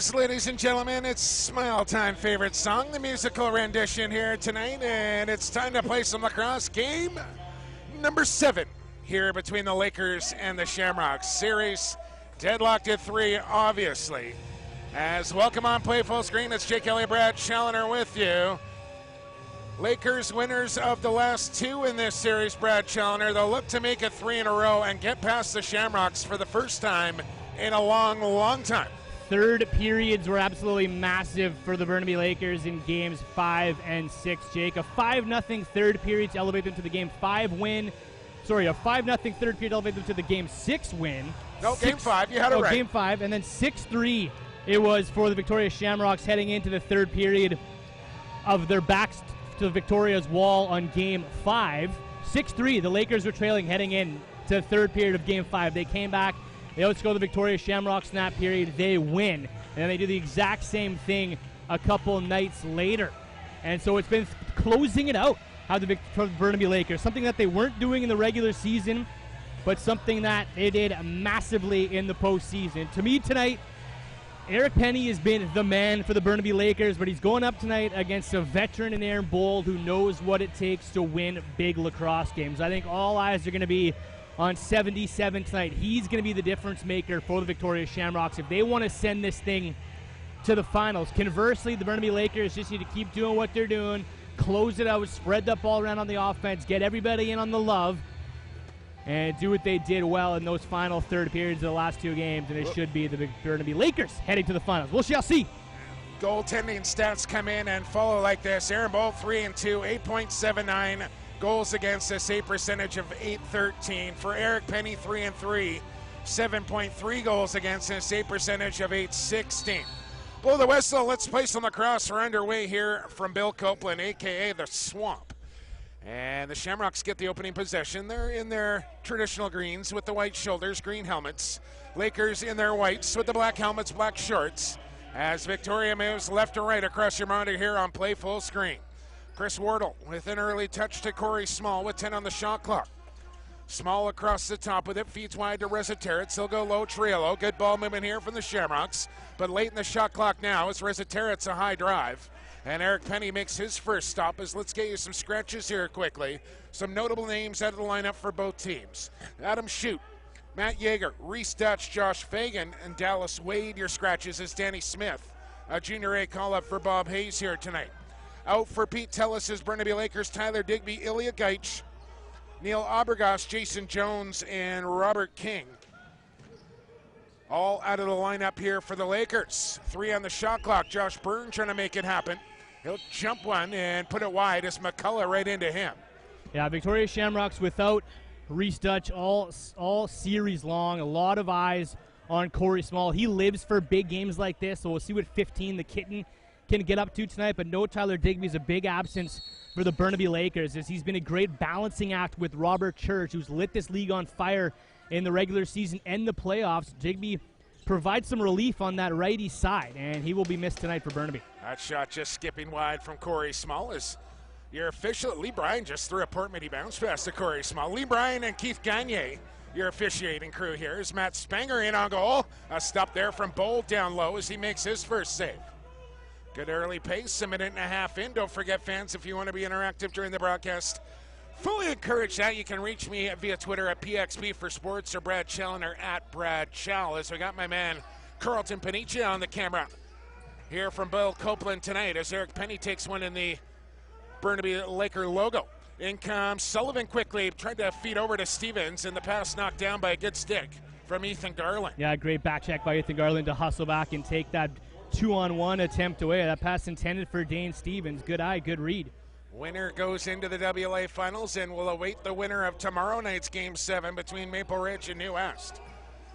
is, ladies and gentlemen, it's my all-time favorite song, the musical rendition here tonight, and it's time to play some lacrosse. Game number 7 here between the Lakers and the Shamrocks. Series deadlocked at 3, obviously. As welcome on Play Full Screen, it's Jake Elliott, Brad Challoner with you. Lakers winners of the last 2 in this series, Brad Challoner. They'll look to make it 3 in a row and get past the Shamrocks for the first time in a long, long time. Third periods were absolutely massive for the Burnaby Lakers in games 5 and 6, Jake. A 5-0 third period to elevate them to the game 5 win. Sorry, a 5-0 third period to elevate them to the game 6 win. No, game 5, you had it right. Game 5, and then 6-3 it was for the Victoria Shamrocks heading into the third period of their backs to Victoria's wall on game 5. 6-3, the Lakers were trailing heading in to the third period of game 5. They came back. They outscore the Victoria Shamrocks in that period. They win. And then they do the exact same thing a couple nights later. And so it's been closing it out for the Burnaby Lakers. Something that they weren't doing in the regular season, but something that they did massively in the postseason. To me tonight, Eric Penny has been the man for the Burnaby Lakers, but he's going up tonight against a veteran in Aaron Bold who knows what it takes to win big lacrosse games. I think all eyes are going to be on 77 tonight. He's going to be the difference maker for the Victoria Shamrocks if they want to send this thing to the finals. Conversely, the Burnaby Lakers just need to keep doing what they're doing, close it out, spread the ball around on the offense, get everybody in on the love, and do what they did well in those final third periods of the last 2 games, and it should be the Burnaby Lakers heading to the finals. We shall see. Goaltending stats come in and follow like this. Aaron Bolt 3-2, 8.79 goals against, a save percentage of .813. For Eric Penny, 3-3, 7.3 goals against, and a save percentage of .816. Blow the whistle. Let's play some lacrosse. We're underway here from Bill Copeland, a.k.a. the Swamp. And the Shamrocks get the opening possession. They're in their traditional greens with the white shoulders, green helmets. Lakers in their whites with the black helmets, black shorts. As Victoria moves left to right across your monitor here on Play Full Screen. Chris Wardle with an early touch to Corey Small with 10 on the shot clock. Small across the top with it, feeds wide to Reza Territz. He'll go low, Triello. Good ball movement here from the Shamrocks. But late in the shot clock now is Reza Territz, a high drive. And Eric Penny makes his first stop as let's get you some scratches here quickly. Some notable names out of the lineup for both teams. Adam Shute, Matt Yeager, Reese Dutch, Josh Fagan, and Dallas Wade. Your scratches is Danny Smith. A junior A call-up for Bob Hayes here tonight. Out for Pete Tellis' Burnaby Lakers, Tyler Digby, Ilya Gaich, Neil Abergas, Jason Jones, and Robert King. All out of the lineup here for the Lakers. 3 on the shot clock. Josh Byrne trying to make it happen. He'll jump one and put it wide as McCullough right into him. Yeah, Victoria Shamrocks without Reese Dutch all series long. A lot of eyes on Corey Small. He lives for big games like this, so we'll see what 15 the Kitten can get up to tonight, but no Tyler Digby is a big absence for the Burnaby Lakers as he's been a great balancing act with Robert Church, who's lit this league on fire in the regular season and the playoffs. Digby provides some relief on that righty side, and he will be missed tonight for Burnaby. That shot just skipping wide from Corey Small is your official. Lee Bryan just threw a Portman bounce pass to Corey Small. Lee Bryan and Keith Gagne, your officiating crew here. Is Matt Spanger in on goal. A stop there from Bold down low as he makes his first save. Good early pace, a minute and a half in. Don't forget, fans, if you want to be interactive during the broadcast, fully encourage that. You can reach me via Twitter at PXP for Sports or Brad Challoner at Brad Chal. As we got my man Carlton Panicia on the camera here from Bill Copeland tonight as Eric Penny takes one in the Burnaby Laker logo. In comes Sullivan quickly, tried to feed over to Stevens, and the pass knocked down by a good stick from Ethan Garland. Yeah, great back check by Ethan Garland to hustle back and take that 2-on-1 attempt away. That pass intended for Dane Stevens. Good eye, good read. Winner goes into the WLA finals and will await the winner of tomorrow night's Game 7 between Maple Ridge and New West.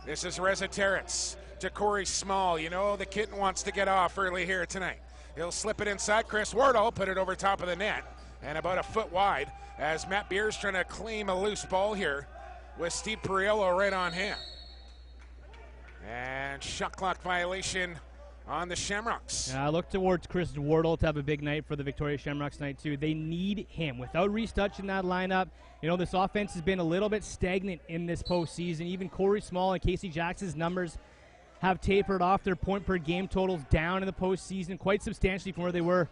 This is Reza Territz to Corey Small. You know the Kitten wants to get off early here tonight. He'll slip it inside. Chris Wardle put it over top of the net and about a foot wide as Matt Beers trying to claim a loose ball here with Steve Periello right on hand. And shot clock violation on the Shamrocks. I look towards Chris Wardle to have a big night for the Victoria Shamrocks tonight too. They need him. Without Reese Dutch in that lineup, you know, this offense has been a little bit stagnant in this postseason. Even Corey Small and Casey Jackson's numbers have tapered off. Their point per game totals down in the postseason quite substantially from where they were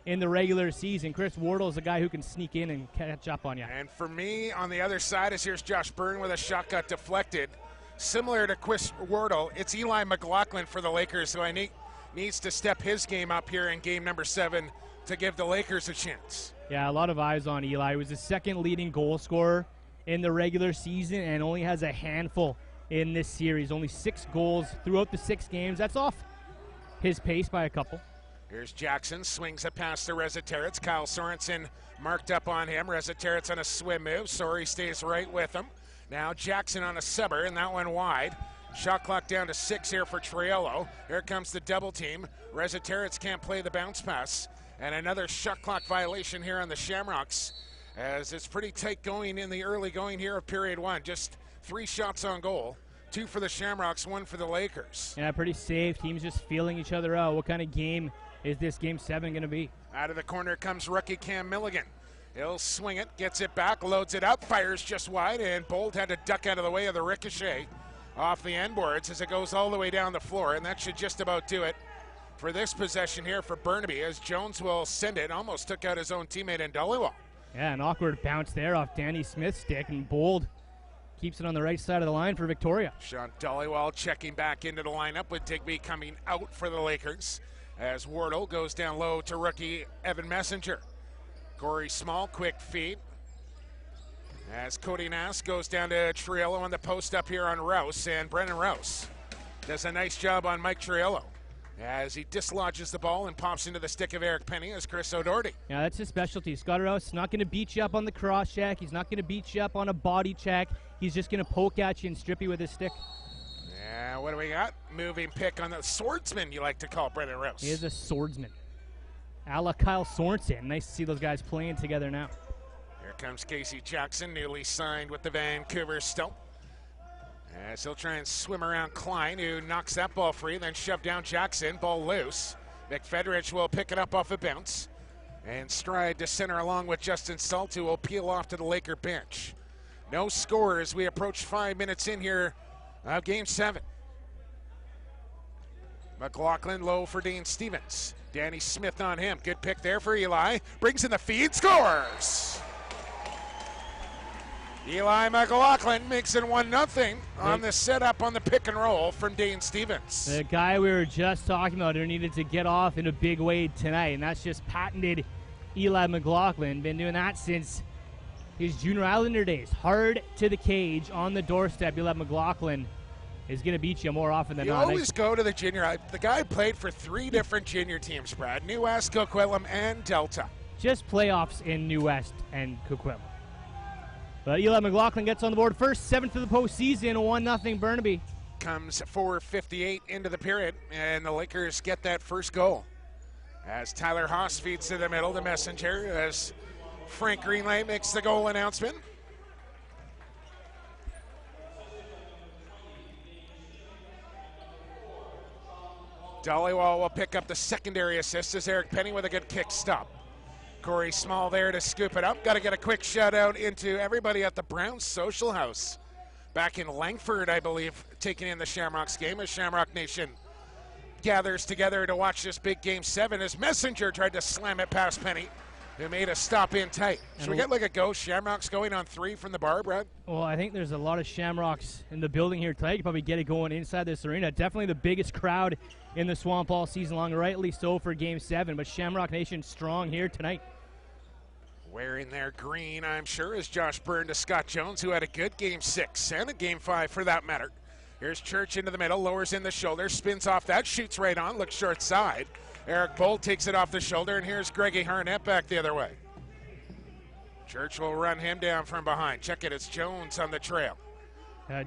in the regular season. Chris Wardle is a guy who can sneak in and catch up on you. And for me, on the other side, is here's Josh Byrne with a shot got deflected. Similar to Chris Wardle, it's Eli Mclaughlin for the Lakers, who needs to step his game up here in game number 7 to give the Lakers a chance. Yeah, a lot of eyes on Eli. He was the second leading goal scorer in the regular season and only has a handful in this series. Only 6 goals throughout the 6 games. That's off his pace by a couple. Here's Jackson, swings it past to Reza Terrence. Kyle Sorensen marked up on him. Reza Terrence on a swim move. Sorry stays right with him. Now Jackson on a subber, and that one wide. Shot clock down to 6 here for Triello. Here comes the double team. Reza Terrence can't play the bounce pass. And another shot clock violation here on the Shamrocks, as it's pretty tight going in the early going here of period 1. Just 3 shots on goal. 2 for the Shamrocks, 1 for the Lakers. Yeah, pretty safe. Teams just feeling each other out. What kind of game is this game 7 going to be? Out of the corner comes rookie Cam Milligan. He'll swing it, gets it back, loads it up, fires just wide, and Bold had to duck out of the way of the ricochet off the end boards as it goes all the way down the floor, and that should just about do it for this possession here for Burnaby, as Jones will send it. Almost took out his own teammate in Dollywall. Yeah, an awkward bounce there off Danny Smith's stick, and Bold keeps it on the right side of the line for Victoria. Sean Dollywall checking back into the lineup with Digby coming out for the Lakers, as Wardle goes down low to rookie Evan Messenger. Corey Small, quick feed. As Cody Nass goes down to Triello on the post up here on Rouse, and Brennan Rouse does a nice job on Mike Triello as he dislodges the ball and pops into the stick of Eric Penny as Chris O'Doherty. Yeah, that's his specialty. Scott Rouse not going to beat you up on the cross check. He's not going to beat you up on a body check. He's just going to poke at you and strip you with his stick. Yeah, what do we got? Moving pick on the swordsman, you like to call Brennan Rouse. He is a swordsman. A la Kyle Sorensen. Nice to see those guys playing together now. Here comes Casey Jackson, newly signed with the Vancouver Stomp. As he'll try and swim around Klein, who knocks that ball free, then shove down Jackson, ball loose. McFedrich will pick it up off a bounce and stride to center along with Justin Salt, who will peel off to the Laker bench. No score as we approach 5 minutes in here of Game 7. McLaughlin low for Dean Stevens. Danny Smith on him. Good pick there for Eli. Brings in the feed, scores! Eli Mclaughlin makes it 1-0 on the setup on the pick and roll from Dane Stevens. The guy we were just talking about who needed to get off in a big way tonight, and that's just patented Eli Mclaughlin. Been doing that since his junior Islander days. Hard to the cage, on the doorstep. Eli Mclaughlin is going to beat you more often than not. You always go to the junior. The guy played for 3 different junior teams, Brad. New West, Coquitlam, and Delta. Just playoffs in New West and Coquitlam. But Eli Mclaughlin gets on the board first, 7th of the postseason, 1-0 Burnaby. Comes 4:58 into the period, and the Lakers get that first goal. As Tyler Haas feeds to the middle, the messenger, as Frank Greenlay makes the goal announcement. Dollywall will pick up the secondary assist as Eric Penny with a good kick stop. Corey Small there to scoop it up. Got to get a quick shout out into everybody at the Browns Social House back in Langford, I believe, taking in the Shamrocks game as Shamrock Nation gathers together to watch this big Game 7 as Messenger tried to slam it past Penny, who made a stop in tight. Should we get like a go? Shamrocks going on 3 from the bar, Brad? Well, I think there's a lot of Shamrocks in the building here tonight. You can probably get it going inside this arena. Definitely the biggest crowd in the Swamp all season long, rightly so for Game 7, but Shamrock Nation strong here tonight. Wearing their green, I'm sure, is Josh Byrne to Scott Jones, who had a good Game 6 and a Game 5 for that matter. Here's Church into the middle, lowers in the shoulder, spins off that, shoots right on, looks short side. Eric Bolt takes it off the shoulder, and here's Greggy Harnett back the other way. Church will run him down from behind. Check it, it's Jones on the trail.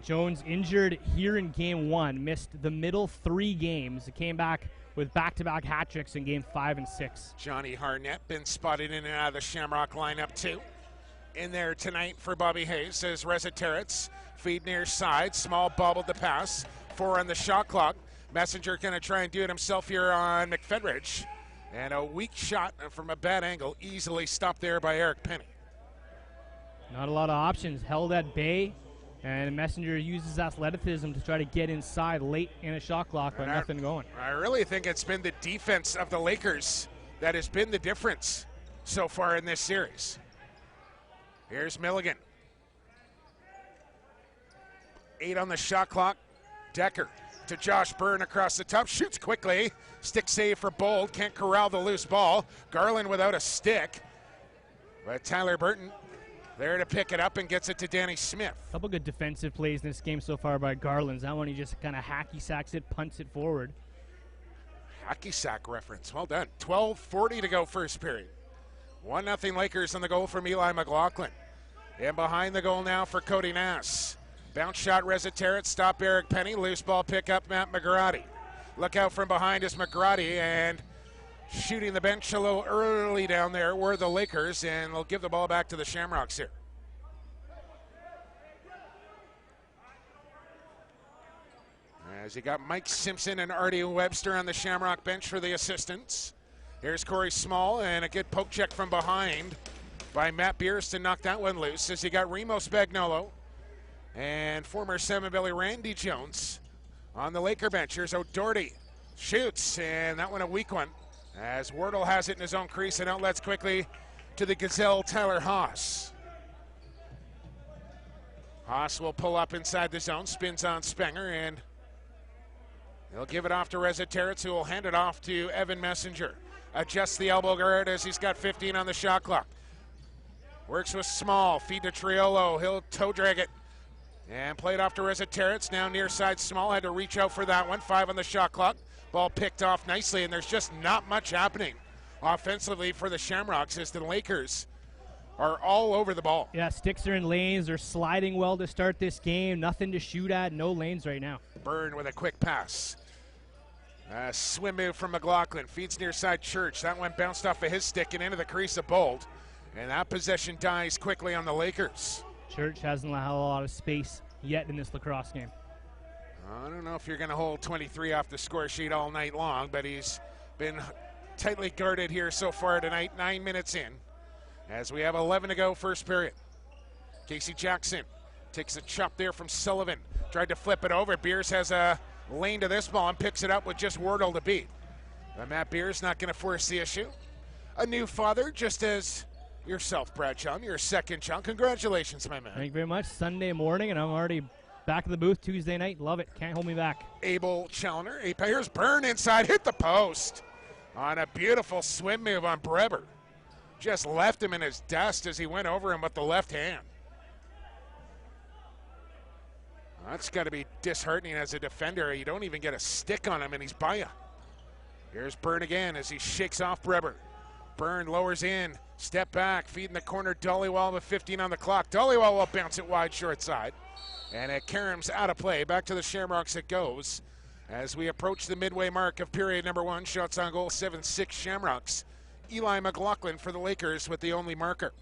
Jones injured here in Game 1, missed the middle 3 games. It came back with back-to-back hat tricks in Game 5 and 6. Johnny Harnett been spotted in and out of the Shamrock lineup too. In there tonight for Bobby Hayes, says Reza Terrence. Feed near side, Small bobbled the pass. 4 on the shot clock. Messenger going to try and do it himself here on McFedrich. And a weak shot from a bad angle, easily stopped there by Eric Penny. Not a lot of options, held at bay And Messenger uses athleticism to try to get inside late in a shot clock, but nothing going. I really think it's been the defense of the Lakers that has been the difference so far in this series. Here's Milligan. 8 on the shot clock. Decker to Josh Byrne across the top. Shoots quickly. Stick save for Bold. Can't corral the loose ball. Garland without a stick. But Tyler Burton there to pick it up and gets it to Danny Smith. A couple good defensive plays in this game so far by Garland. That one he just kind of hacky sacks it, punts it forward. Hacky sack reference. Well done. 12:40 to go first period. 1-0 Lakers on the goal from Eli Mclaughlin. And behind the goal now for Cody Nass. Bounce shot, Reza Terrett, stop Eric Penny. Loose ball pick up, Matt McGrady. Look out from behind is McGrady, and shooting the bench a little early down there were the Lakers, and they'll give the ball back to the Shamrocks here. As you got Mike Simpson and Artie Webster on the Shamrock bench for the assistants. Here's Corey Small, and a good poke check from behind by Matt Beers to knock that one loose. As you got Remo Spagnuolo and former Salmon Belly Randy Jones on the Laker bench. Here's O'Doherty. Shoots, and that one a weak one. As Wardle has it in his own crease and outlets quickly to the Gazelle, Tyler Haas. Haas will pull up inside the zone, spins on Spenger, and he'll give it off to Reza Terrett, who will hand it off to Evan Messenger. Adjusts the elbow guard as he's got 15 on the shot clock. Works with Small, feed to Triolo. He'll toe drag it and play it off to Reza Terrett. Now near side Small, had to reach out for that one. 5 on the shot clock. Ball picked off nicely, and there's just not much happening offensively for the Shamrocks as the Lakers are all over the ball. Yeah, sticks are in lanes. They're sliding well to start this game. Nothing to shoot at. No lanes right now. Byrne with a quick pass. Swim move from McLaughlin. Feeds near side Church. That one bounced off of his stick and into the crease of Bold. And that possession dies quickly on the Lakers. Church hasn't had a lot of space yet in this lacrosse game. I don't know if you're going to hold 23 off the score sheet all night long, but he's been tightly guarded here so far tonight, 9 minutes in, as we have 11 to go first period. Casey Jackson takes a chop there from Sullivan. Tried to flip it over. Beers has a lane to this ball and picks it up with just Wardle to beat. But Matt Beers not going to force the issue. A new father, just as yourself, Brad Chung, your second child. Congratulations, my man. Thank you very much. Sunday morning, and I'm already back in the booth Tuesday night. Love it. Can't hold me back. Abel Challoner. Here's Byrne inside. Hit the post on a beautiful swim move on Breber. Just left him in his dust as he went over him with the left hand. That's got to be disheartening as a defender. You don't even get a stick on him, and he's by you. Here's Byrne again as he shakes off Breber. Byrne lowers in, step back, feeding the corner. Dollywall with 15 on the clock. Dollywall will bounce it wide short side. And Karam's out of play. Back to the Shamrocks it goes as we approach the midway mark of period number 1. Shots on goal, 7-6 Shamrocks. Eli Mclaughlin for the Lakers with the only marker.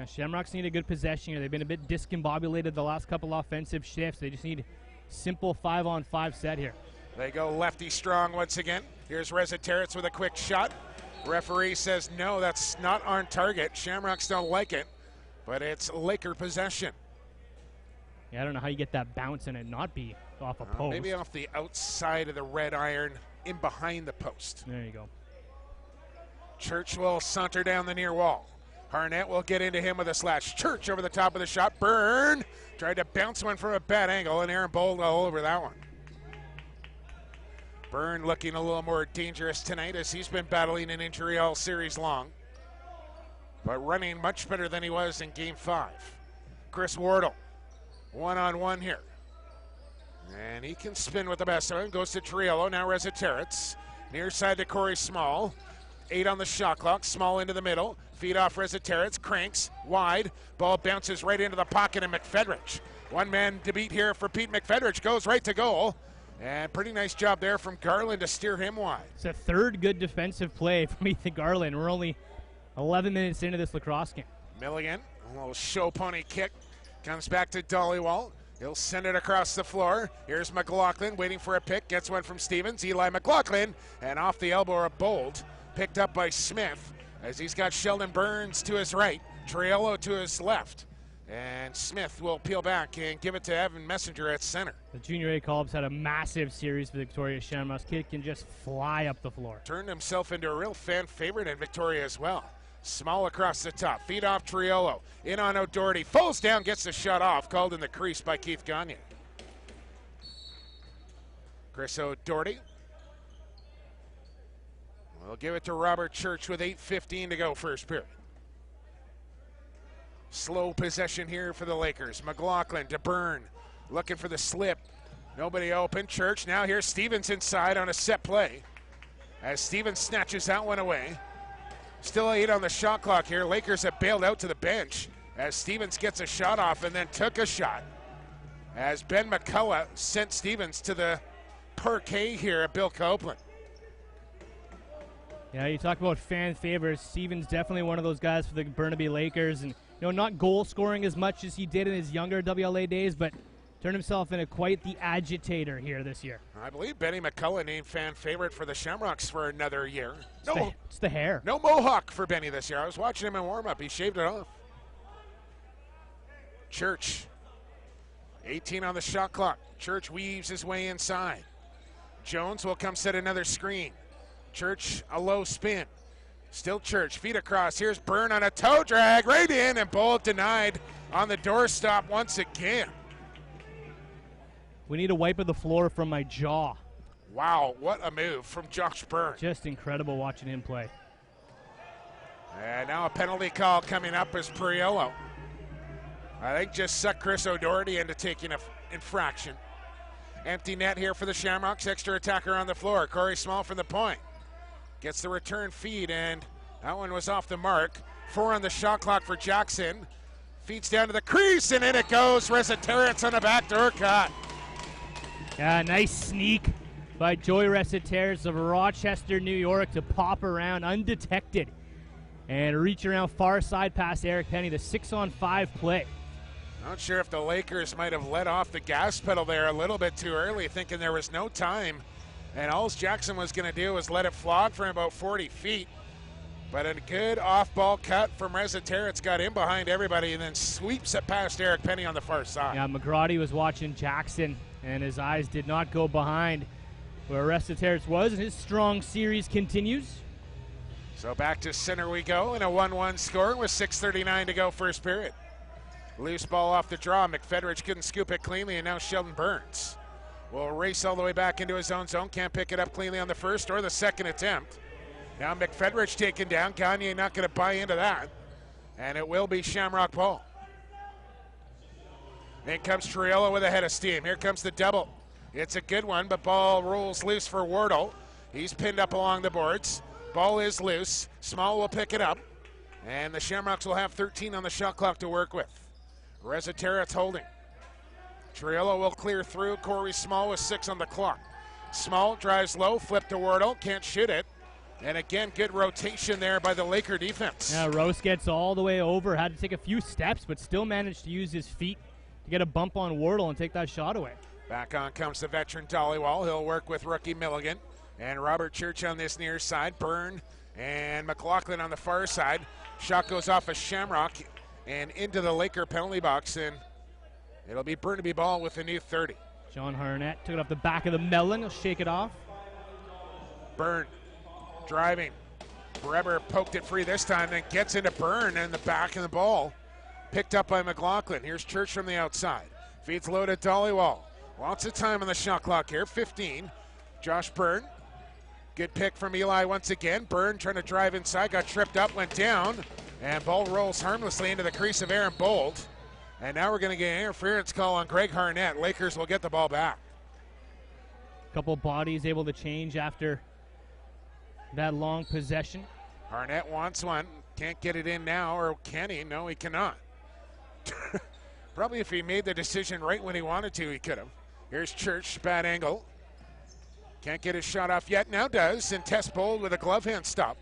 Shamrocks need a good possession here. They've been a bit discombobulated the last couple offensive shifts. They just need simple 5-on-5 set here. They go lefty strong once again. Here's Reza Terrett with a quick shot. Referee says no, that's not on target. Shamrocks don't like it, but it's Laker possession. Yeah, I don't know how you get that bounce and it not be off a post. Maybe off the outside of the red iron, in behind the post. There you go. Church will saunter down the near wall. Harnett will get into him with a slash. Church over the top of the shot. Byrne tried to bounce one from a bad angle, and Aaron Bold all over that one. Byrne looking a little more dangerous tonight as he's been battling an injury all series long, but running much better than he was in Game 5. Chris Wardle, one-on-one here. And he can spin with the best of him. Goes to Triolo, now Reza Terrett. Near side to Corey Small. 8 on the shot clock. Small into the middle. Feed off Reza Terrett. Cranks wide. Ball bounces right into the pocket of McFedrich. One man to beat here for Pete McFedrich. Goes right to goal. And pretty nice job there from Garland to steer him wide. It's a third good defensive play from Ethan Garland. We're only 11 minutes into this lacrosse game. Milligan, a little show pony kick. Comes back to Dollywall. He'll send it across the floor. Here's McLaughlin waiting for a pick. Gets one from Stevens. Eli McLaughlin. And off the elbow a Bold. Picked up by Smith as he's got Sheldon Burns to his right. Triolo to his left. And Smith will peel back and give it to Evan Messenger at center. The junior A call-ups had a massive series for the Victoria Shamrocks. Kid can just fly up the floor. Turned himself into a real fan favorite in Victoria as well. Small across the top, feed off Triolo. In on O'Doherty, falls down, gets the shot off, called in the crease by Keith Gagne. Chris O'Doherty will give it to Robert Church with 8:15 to go first period. Slow possession here for the Lakers. McLaughlin to Byrne, looking for the slip. Nobody open. Church, now here's Stevens inside on a set play. As Stevens snatches that one away. Still 8 on the shot clock here. Lakers have bailed out to the bench as Stevens gets a shot off and then took a shot. As Ben McCullough sent Stevens to the parquet here at Bill Copeland. Yeah, you talk about fan favorites. Stevens definitely one of those guys for the Burnaby Lakers, and not goal scoring as much as he did in his younger WLA days, but turned himself into quite the agitator here this year. I believe Benny McCullough named fan favorite for the Shamrocks for another year. It's the hair. No mohawk for Benny this year. I was watching him in warm-up. He shaved it off. Church, 18 on the shot clock. Church weaves his way inside. Jones will come set another screen. Church, a low spin. Still Church, feet across. Here's Byrne on a toe drag, right in, and Bolt denied on the doorstop once again. We need a wipe of the floor from my jaw. Wow, what a move from Josh Byrne. Just incredible watching him play. And now a penalty call coming up as Priello, I think, just sucked Chris O'Doherty into taking an infraction. Empty net here for the Shamrocks. Extra attacker on the floor. Corey Small from the point. Gets the return feed, and that one was off the mark. 4 on the shot clock for Jackson. Feeds down to the crease, and in it goes. Resitaritz on a backdoor cut. Yeah, nice sneak by Joey Resitaritz of Rochester, New York, to pop around undetected and reach around far side past Eric Penny. The 6-on-5 play. Not sure if the Lakers might have let off the gas pedal there a little bit too early, thinking there was no time. And all Jackson was going to do was let it flog for about 40 feet. But a good off-ball cut from Resitaritz, got in behind everybody and then sweeps it past Eric Penny on the far side. Yeah, McGrady was watching Jackson, and his eyes did not go behind where Resitaritz was, and his strong series continues. So back to center we go in a 1-1 score with 6:39 to go first period. Loose ball off the draw. McFedridge couldn't scoop it cleanly, and now Sheldon Burns will race all the way back into his own zone. Can't pick it up cleanly on the first or the second attempt. Now McFedridge taken down. Gagne not going to buy into that. And it will be Shamrock ball. In comes Triello with a head of steam. Here comes the double. It's a good one, but ball rolls loose for Wardle. He's pinned up along the boards. Ball is loose. Small will pick it up. And the Shamrocks will have 13 on the shot clock to work with. Resitaritz holding. Triello will clear through. Corey Small with 6 on the clock. Small drives low, flip to Wardle, can't shoot it. And again, good rotation there by the Laker defense. Yeah, Rose gets all the way over, had to take a few steps, but still managed to use his feet to get a bump on Wardle and take that shot away. Back on comes the veteran Dollywall. He'll work with rookie Milligan. And Robert Church on this near side. Byrne and McLaughlin on the far side. Shot goes off a Shamrock and into the Laker penalty box, and it'll be Burnaby ball with a new 30. John Harnett took it off the back of the melon. He'll shake it off. Byrne driving. Breber poked it free this time, then gets into Byrne and the back of the ball. Picked up by McLaughlin. Here's Church from the outside. Feeds low to Dollywall. Lots of time on the shot clock here. 15. Josh Byrne. Good pick from Eli once again. Byrne trying to drive inside. Got tripped up, went down. And ball rolls harmlessly into the crease of Aaron Bolt. And now we're going to get an interference call on Greg Harnett. Lakers will get the ball back. Couple bodies able to change after that long possession. Harnett wants one. Can't get it in now, or can he? No, he cannot. Probably if he made the decision right when he wanted to, he could have. Here's Church, bad angle. Can't get his shot off yet, now does, and Tess Bold with a glove hand stop.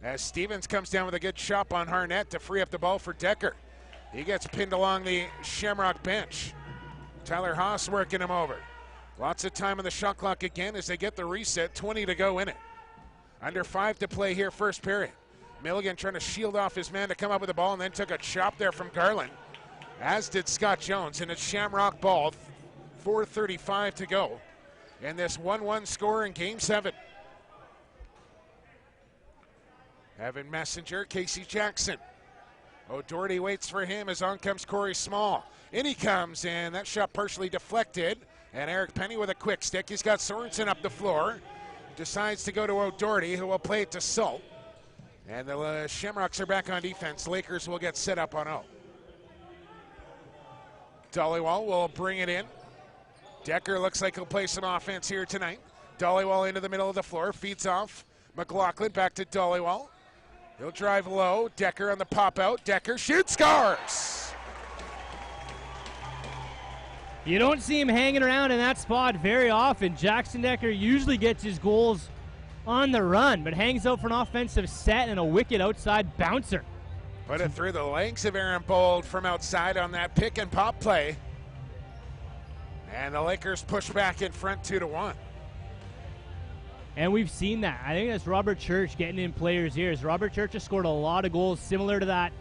As Stevens comes down with a good chop on Harnett to free up the ball for Decker. He gets pinned along the Shamrock bench. Tyler Haas working him over. Lots of time on the shot clock again as they get the reset, 20 to go in it. Under 5 to play here, first period. Milligan trying to shield off his man to come up with the ball, and then took a chop there from Garland. as did Scott Jones, and it's Shamrock ball. 4:35 to go in this 1-1 score in Game 7. Evan Messenger, Casey Jackson. O'Doherty waits for him as on comes Corey Small. In he comes, and that shot partially deflected. And Eric Penny with a quick stick. He's got Sorensen up the floor. Decides to go to O'Doherty, who will play it to Salt. And the Shamrocks are back on defense. Lakers will get set up on O. Dollywall will bring it in. Decker looks like he'll play some offense here tonight. Dollywall into the middle of the floor, feeds off. McLaughlin back to Dollywall. He'll drive low. Decker on the pop out. Decker shoots, scores! You don't see him hanging around in that spot very often. Jackson Decker usually gets his goals on the run, but hangs out for an offensive set and a wicked outside bouncer. Put it through the legs of Aaron Bold from outside on that pick and pop play. And the Lakers push back in front 2-1. And we've seen that. I think that's Robert Church getting in players' ears. Robert Church has scored a lot of goals similar to that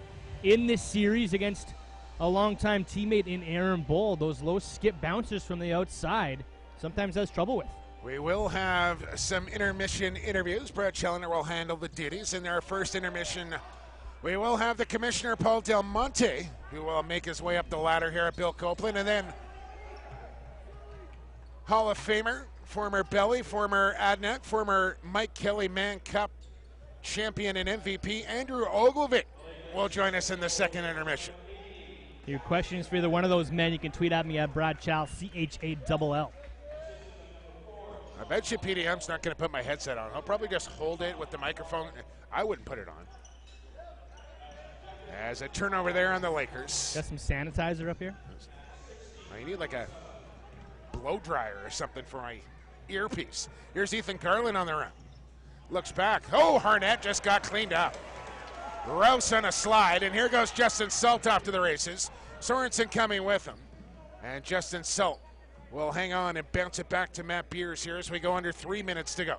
in this series against a longtime teammate in Aaron Bold. Those low skip bouncers from the outside sometimes has trouble with. We will have some intermission interviews. Brett Challenger will handle the duties. In our first intermission, we will have the Commissioner, Paul Del Monte, who will make his way up the ladder here at Bill Copeland. And then Hall of Famer, former Belly, former Adnet, former Mike Kelly Man Cup champion and MVP, Andrew Ogilvie, will join us in the second intermission. Your questions for either one of those men, you can tweet at me at Brad Chal, CHALL. I bet you PDM's not going to put my headset on. I'll probably just hold it with the microphone. I wouldn't put it on. As a turnover there on the Lakers. Got some sanitizer up here? I need like a blow dryer or something for my earpiece. Here's Ethan Garland on the run. Looks back. Oh, Harnett just got cleaned up. Rouse on a slide, and here goes Justin Salt off to the races. Sorensen coming with him. And Justin Salt will hang on and bounce it back to Matt Beers here as we go under 3 minutes to go.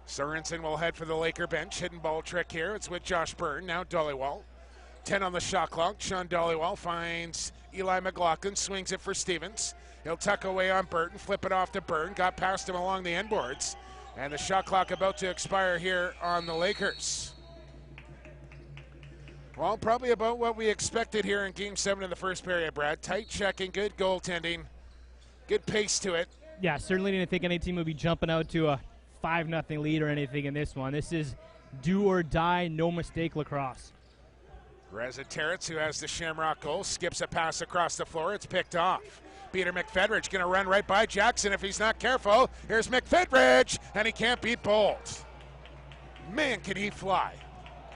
Sorensen will head for the Laker bench. Hidden ball trick here. It's with Josh Byrne. Now Dollywall. 10 on the shot clock. Sean Dollywall finds Eli Mclaughlin. Swings it for Stevens. He'll tuck away on Burton. Flip it off to Byrne. Got past him along the end boards. And the shot clock about to expire here on the Lakers. Well, probably about what we expected here in Game 7 of the first period, Brad. Tight checking, good goaltending, good pace to it. Yeah, certainly didn't think any team would be jumping out to a 5-0 lead or anything in this one. This is do or die, no mistake lacrosse. Reza Territz, who has the Shamrock goal, skips a pass across the floor. It's picked off. Peter McFedridge going to run right by Jackson if he's not careful. Here's McFedridge, and he can't beat Bold. Man, can he fly.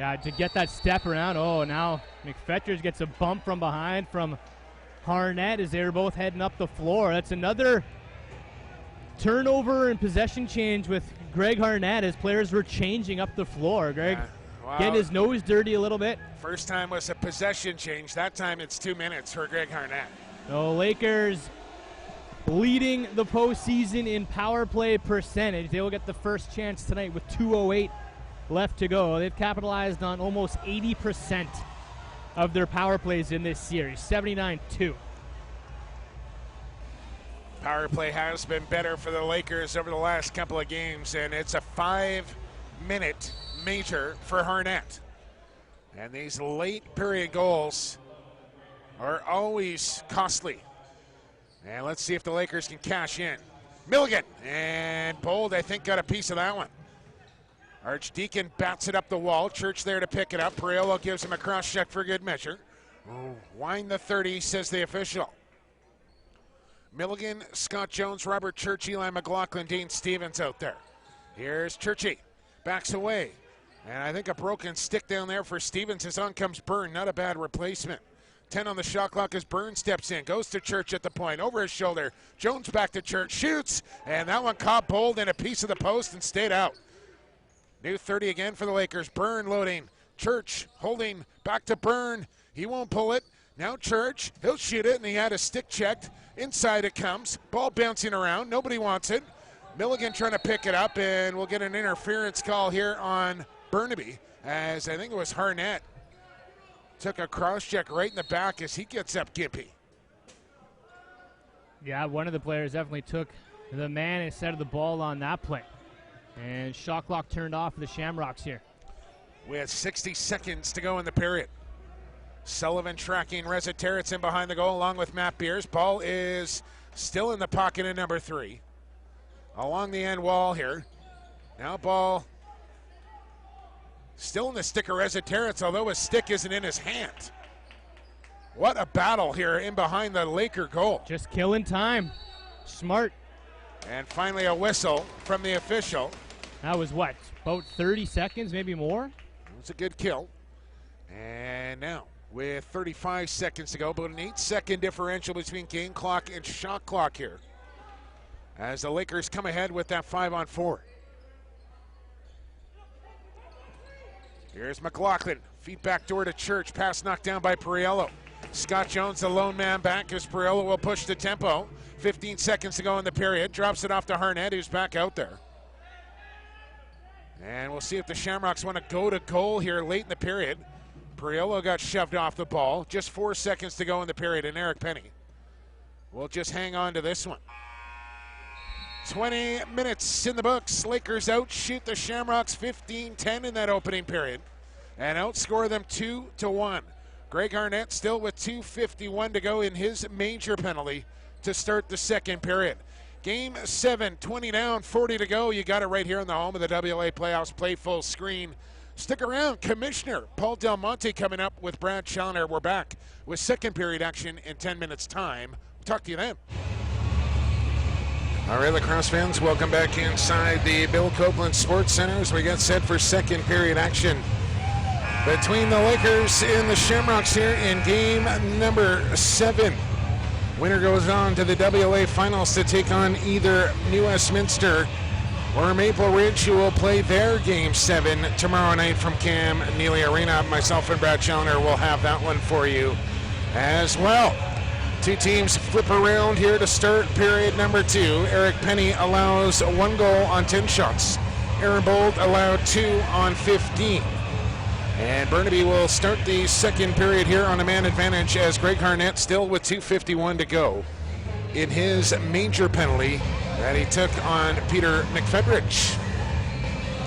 Yeah, to get that step around. Oh, now McFetridge gets a bump from behind from Harnett as they're both heading up the floor. That's another turnover and possession change with Greg Harnett as players were changing up the floor. Greg getting his nose dirty a little bit. First time was a possession change. That time it's 2 minutes for Greg Harnett. The Lakers leading the postseason in power play percentage. They will get the first chance tonight with 2:08 left to go. They've capitalized on almost 80% of their power plays in this series, 79-2. Power play has been better for the Lakers over the last couple of games, and it's a 5-minute major for Harnett. And these late period goals are always costly. And let's see if the Lakers can cash in. Milligan and Bold, I think, got a piece of that one. Archdeacon bats it up the wall. Church there to pick it up. Parillo gives him a cross check for good measure. Wind the 30, says the official. Milligan, Scott Jones, Robert Church, Eli Mclaughlin, Dean Stevens out there. Here's Churchy. Backs away. And I think a broken stick down there for Stevens. As on comes Byrne. Not a bad replacement. 10 on the shot clock as Byrne steps in. Goes to Church at the point. Over his shoulder. Jones back to Church. Shoots. And that one caught Bold in a piece of the post and stayed out. New 30 again for the Lakers. Byrne loading. Church holding back to Byrne. He won't pull it. Now Church. He'll shoot it, and he had a stick checked. Inside it comes. Ball bouncing around. Nobody wants it. Milligan trying to pick it up, and we'll get an interference call here on Burnaby, as I think it was Harnett Took a cross check right in the back as he gets up gimpy. Yeah, one of the players definitely took the man instead of the ball on that play. And shot clock turned off for the Shamrocks here. We had 60 seconds to go in the period. Sullivan tracking Reza Territz in behind the goal along with Matt Beers. Ball is still in the pocket of number 3. Along the end wall here. Now ball still in the stick of Reza Territz, although his stick isn't in his hand. What a battle here in behind the Laker goal. Just killing time. Smart. And finally a whistle from the official. That was what, about 30 seconds, maybe more? It was a good kill. And now, with 35 seconds to go, about an 8-second differential between game clock and shot clock here, as the Lakers come ahead with that 5-on-4. Here's McLaughlin. Feed back door to Church. Pass knocked down by Perriello. Scott Jones, the lone man back as Perriello will push the tempo. 15 seconds to go in the period. Drops it off to Harnett, who's back out there. And we'll see if the Shamrocks want to go to goal here late in the period. Perriello got shoved off the ball. Just 4 seconds to go in the period, and Eric Penny will just hang on to this one. 20 minutes in the books. Lakers outshoot the Shamrocks 15-10 in that opening period and outscore them 2-1. Greg Harnett still with 2:51 to go in his major penalty to start the second period. Game 7, 20 down, 40 to go. You got it right here on the home of the WLA playoffs. Play full screen. Stick around. Commissioner Paul Del Monte coming up with Brad Challoner. We're back with second period action in 10 minutes time. We'll talk to you then. All right, lacrosse fans, welcome back inside the Bill Copeland Sports Center as we get set for second period action between the Lakers and the Shamrocks here in game number 7. Winner goes on to the WLA finals to take on either New Westminster or Maple Ridge, who will play their game 7 tomorrow night from Cam Neely Arena. Myself and Brad Challoner will have that one for you as well. Two teams flip around here to start period number 2. Eric Penny allows 1 goal on 10 shots. Aaron Bold allowed 2 on 15. And Burnaby will start the second period here on a man advantage as Greg Harnett still with 2:51 to go in his major penalty that he took on Peter McFedrich.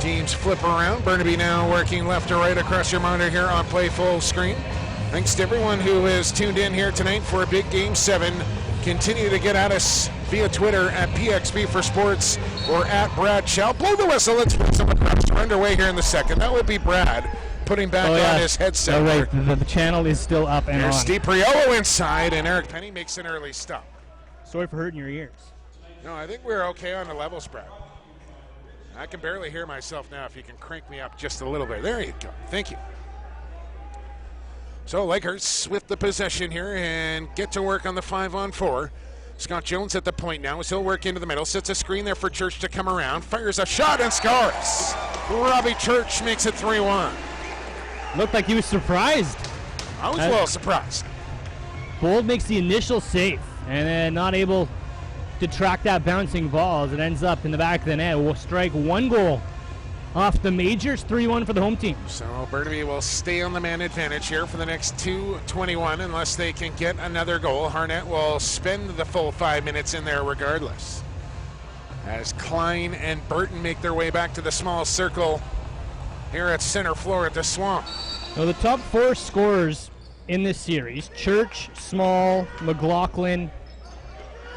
Teams flip around. Burnaby now working left to right across your monitor here on Play Full Screen. Thanks to everyone who has tuned in here tonight for a big Game 7. Continue to get at us via Twitter at PXB for Sports or at Brad Chal. Blow the whistle. Let's put some across. We're underway here in the second. That would be Brad putting back on his headset. Oh, right. The channel is still up and There's on. Steve Priolo inside, and Eric Penny makes an early stop. Sorry for hurting your ears. No, I think we're okay on the levels, Brad. I can barely hear myself now if you can crank me up just a little bit. There you go. Thank you. So Lakers with the possession here and get to work on the 5-on-4. Scott Jones at the point now as he'll work into the middle. Sets a screen there for Church to come around. Fires a shot and scores. Robbie Church makes it 3-1. Looked like he was surprised. I was well surprised. Bold makes the initial save and then not able to track that bouncing ball as it ends up in the back of the net. Will strike 1 goal off the majors, 3-1 for the home team. So Burnaby will stay on the man advantage here for the next 2:21 unless they can get another goal. Harnett will spend the full 5 minutes in there regardless. As Klein and Burton make their way back to the small circle here at center floor at the Swamp. So the top 4 scorers in this series, Church, Small, McLaughlin,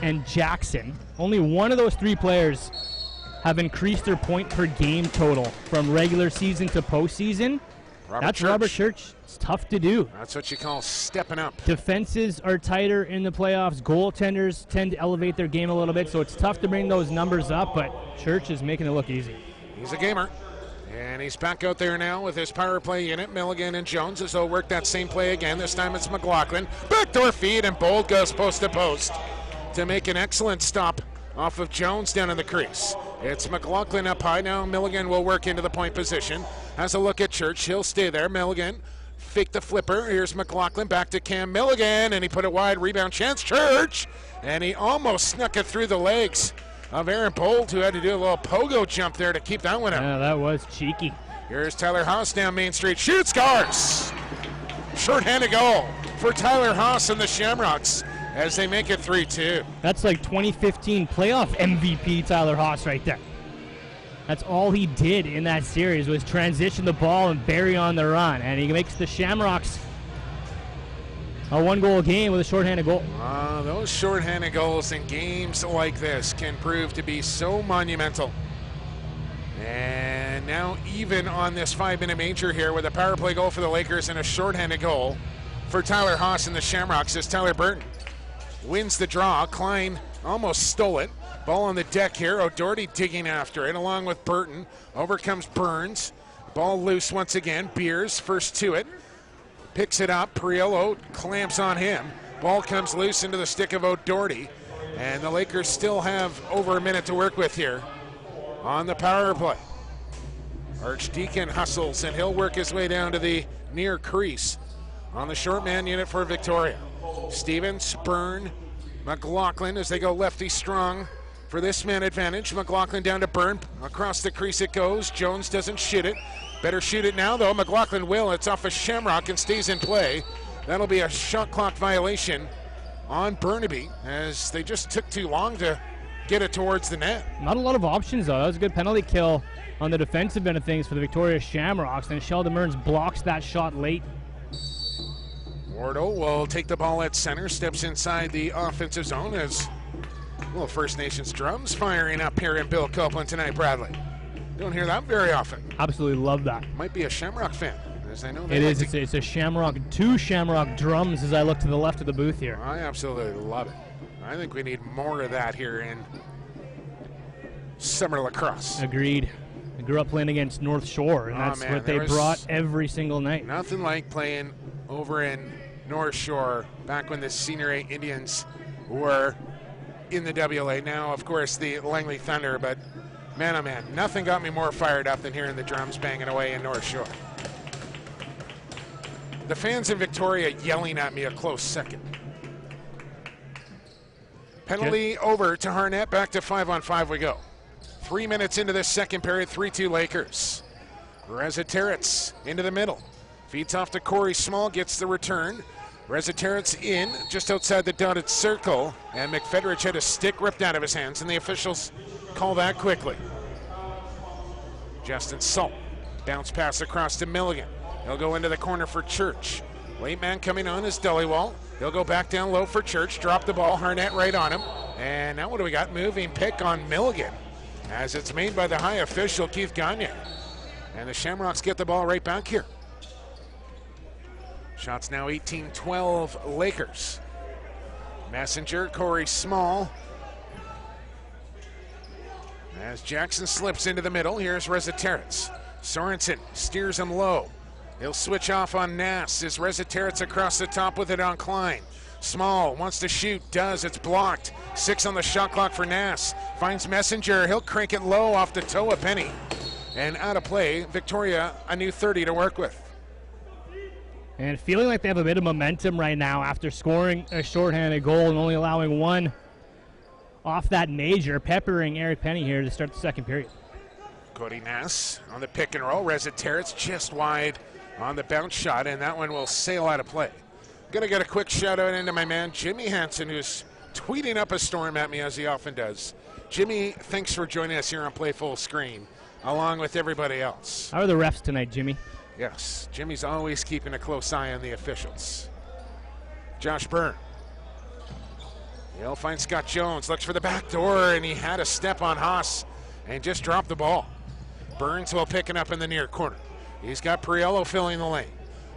and Jackson. Only one of those 3 players have increased their point per game total from regular season to postseason. That's Robert Church. It's tough to do. That's what you call stepping up. Defenses are tighter in the playoffs. Goaltenders tend to elevate their game a little bit, so it's tough to bring those numbers up, but Church is making it look easy. He's a gamer. And he's back out there now with his power play unit, Milligan and Jones, as they'll work that same play again. This time it's McLaughlin. Backdoor feed, and Bold goes post to post to make an excellent stop off of Jones down in the crease. It's McLaughlin up high. Now Milligan will work into the point position. Has a look at Church. He'll stay there. Milligan fake the flipper. Here's McLaughlin back to Cam Milligan, and he put it wide. Rebound chance. Church! And he almost snuck it through the legs of Aaron Bold, who had to do a little pogo jump there to keep that one out. Yeah, that was cheeky. Here's Tyler Haas down Main Street. Shoots, scores! Shorthanded goal for Tyler Haas and the Shamrocks as they make it 3-2. That's like 2015 playoff MVP Tyler Haas right there. That's all he did in that series was transition the ball and bury on the run. And he makes the Shamrocks a one-goal game with a shorthanded goal. Those shorthanded goals in games like this can prove to be so monumental. And now even on this 5-minute major here with a power play goal for the Lakers and a shorthanded goal for Tyler Haas and the Shamrocks as Tyler Burton wins the draw. Klein almost stole it. Ball on the deck here. O'Doherty digging after it along with Burton. Over comes Burns. Ball loose once again. Beers first to it. Picks it up. Priello clamps on him. Ball comes loose into the stick of O'Doherty. And the Lakers still have over a minute to work with here on the power play. Archdeacon hustles and he'll work his way down to the near crease on the short man unit for Victoria. Stevens, Byrne, McLaughlin as they go lefty strong for this man advantage. McLaughlin down to Byrne. Across the crease it goes. Jones doesn't shoot it. Better shoot it now though. McLaughlin will. It's off a Shamrock and stays in play. That'll be a shot clock violation on Burnaby as they just took too long to get it towards the net. Not a lot of options though. That was a good penalty kill on the defensive end of things for the Victoria Shamrocks, and Sheldon Mearns blocks that shot late. Wardle will take the ball at center, steps inside the offensive zone as well. First Nations drums firing up here in Bill Copeland tonight, Bradley. Don't hear that very often. Absolutely love that. Might be a Shamrock fan, as I know it is. It's a Shamrock, two Shamrock drums as I look to the left of the booth here. I absolutely love it. I think we need more of that here in summer lacrosse. Agreed. I grew up playing against North Shore, and that's what they brought every single night. Nothing like playing over in North Shore back when the Senior A Indians were in the WLA. Now, of course, the Langley Thunder, but man, oh man, nothing got me more fired up than hearing the drums banging away in North Shore. The fans in Victoria yelling at me a close second. Penalty over to Harnett. Back to 5-on-5 we go. 3 minutes into this second period, 3-2 Lakers. Reziteritz into the middle. Feeds off to Corey Small, gets the return. Reziteritz in, just outside the dotted circle. And McFederich had a stick ripped out of his hands, and the officials call that quickly. Justin Salt. Bounce pass across to Milligan. He'll go into the corner for Church. Late man coming on is Dhaliwal. He'll go back down low for Church. Drop the ball. Harnett right on him. And now what do we got? Moving pick on Milligan, as it's made by the high official, Keith Gagne. And the Shamrocks get the ball right back here. Shots now 18-12 Lakers. Messenger, Corey Small. As Jackson slips into the middle, here's Reziteritz. Sorensen steers him low. He'll switch off on Nass as Reziteritz across the top with it on Klein. Small wants to shoot, does, it's blocked. 6 on the shot clock for Nass. Finds Messenger, he'll crank it low off the toe of Penny. And out of play, Victoria a new 30 to work with. And feeling like they have a bit of momentum right now after scoring a shorthanded goal and only allowing one off that major, peppering Eric Penny here to start the second period. Cody Nass on the pick and roll. Reziteritz just wide on the bounce shot, and that one will sail out of play. Gonna get a quick shout out into my man Jimmy Hansen, who's tweeting up a storm at me as he often does. Jimmy, thanks for joining us here on Play Full Screen, along with everybody else. How are the refs tonight, Jimmy? Yes, Jimmy's always keeping a close eye on the officials. Josh Byrne. He'll find Scott Jones, looks for the back door, and he had a step on Haas and just dropped the ball. Burns will pick it up in the near corner. He's got Priello filling the lane.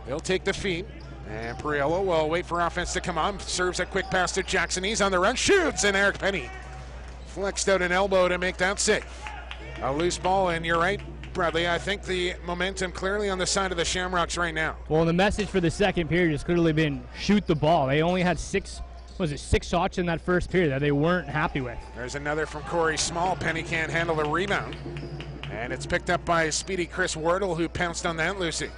He'll take the feed, and Priello will wait for offense to come on. Serves a quick pass to Jackson. He's on the run, shoots, and Eric Penny flexed out an elbow to make that save. A loose ball, and you're right, Bradley. I think the momentum clearly on the side of the Shamrocks right now. Well, the message for the second period has clearly been shoot the ball. They only had six shots in that first period that they weren't happy with. There's another from Corey Small. Penny can't handle the rebound. And it's picked up by speedy Chris Wardle, who pounced on that, Lucy.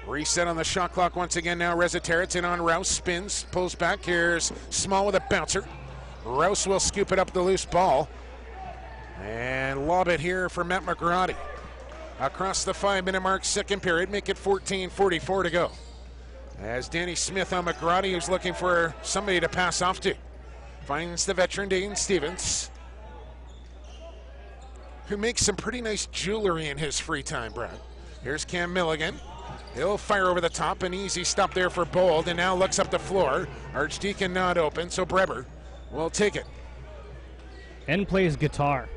Reset on the shot clock once again now. Reziteritz in on Rouse, spins, pulls back. Here's Small with a bouncer. Rouse will scoop it up the loose ball and lob it here for Matt McGrady. Across the 5-minute mark, second period, make it 14:44 to go. As Danny Smith on McGrady, who's looking for somebody to pass off to. Finds the veteran Dane Stevens, who makes some pretty nice jewelry in his free time, Brad. Here's Cam Milligan. He'll fire over the top, an easy stop there for Bold, and now looks up the floor. Archdeacon not open, so Breber will take it. And plays guitar.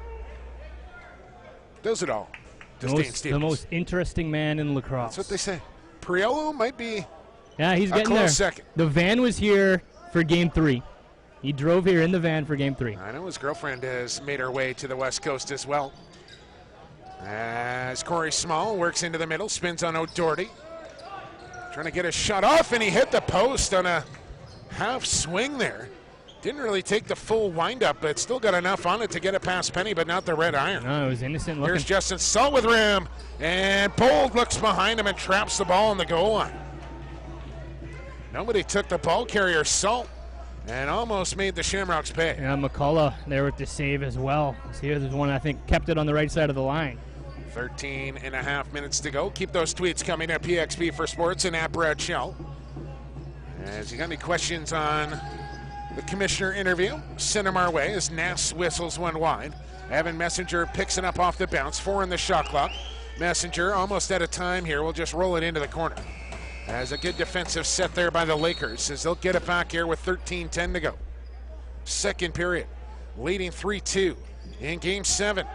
Does it all. The most interesting man in lacrosse. That's what they say. Priolo might be he's getting there. Second. The van was here for Game 3. He drove here in the van for Game 3. I know his girlfriend has made her way to the West Coast as well. As Corey Small works into the middle, spins on O'Doherty. Trying to get a shot off, and he hit the post on a half swing there. Didn't really take the full windup, but still got enough on it to get it past Penny, but not the red iron. No, it was innocent looking. Here's Justin Salt with rim, and Bold looks behind him and traps the ball on the goal line. Nobody took the ball carrier, Salt, and almost made the Shamrocks pay. Yeah, McCullough there with the save as well. See, there's one, I think, kept it on the right side of the line. 13 and a half minutes to go. Keep those tweets coming at PXP for Sports and at Brad Shell. As you got any questions on the commissioner interview, send them our way as Nass whistles one wide. Evan Messenger picks it up off the bounce. 4 in the shot clock. Messenger almost out of time here. We'll just roll it into the corner. As a good defensive set there by the Lakers as they'll get it back here with 13:10 to go. Second period, leading 3-2 in Game 7.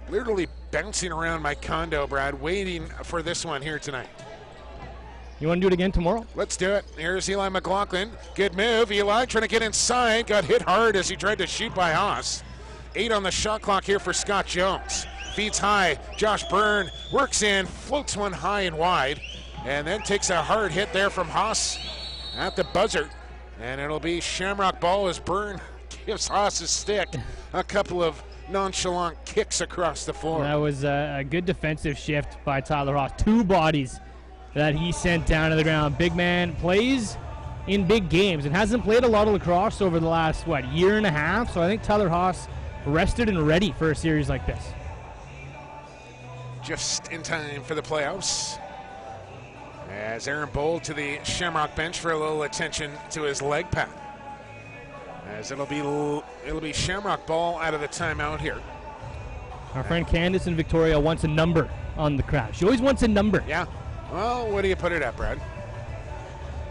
Literally bouncing around my condo, Brad, waiting for this one here tonight. You want to do it again tomorrow? Let's do it. Here's Eli Mclaughlin. Good move. Eli trying to get inside. Got hit hard as he tried to shoot by Haas. 8 on the shot clock here for Scott Jones. Feeds high. Josh Byrne works in, floats one high and wide, and then takes a hard hit there from Haas at the buzzer. And it'll be Shamrock ball as Byrne gives Haas a stick. A couple of nonchalant kicks across the floor. That was a good defensive shift by Tyler Haas. 2 bodies that he sent down to the ground. Big man plays in big games and hasn't played a lot of lacrosse over the last, year and a half. So I think Tyler Haas rested and ready for a series like this. Just in time for the playoffs. As Aaron Bold to the Shamrock bench for a little attention to his leg pad. As it'll be Shamrock ball out of the timeout here. Our friend Candace in Victoria wants a number on the crowd. She always wants a number. Yeah. Well, what do you put it at, Brad?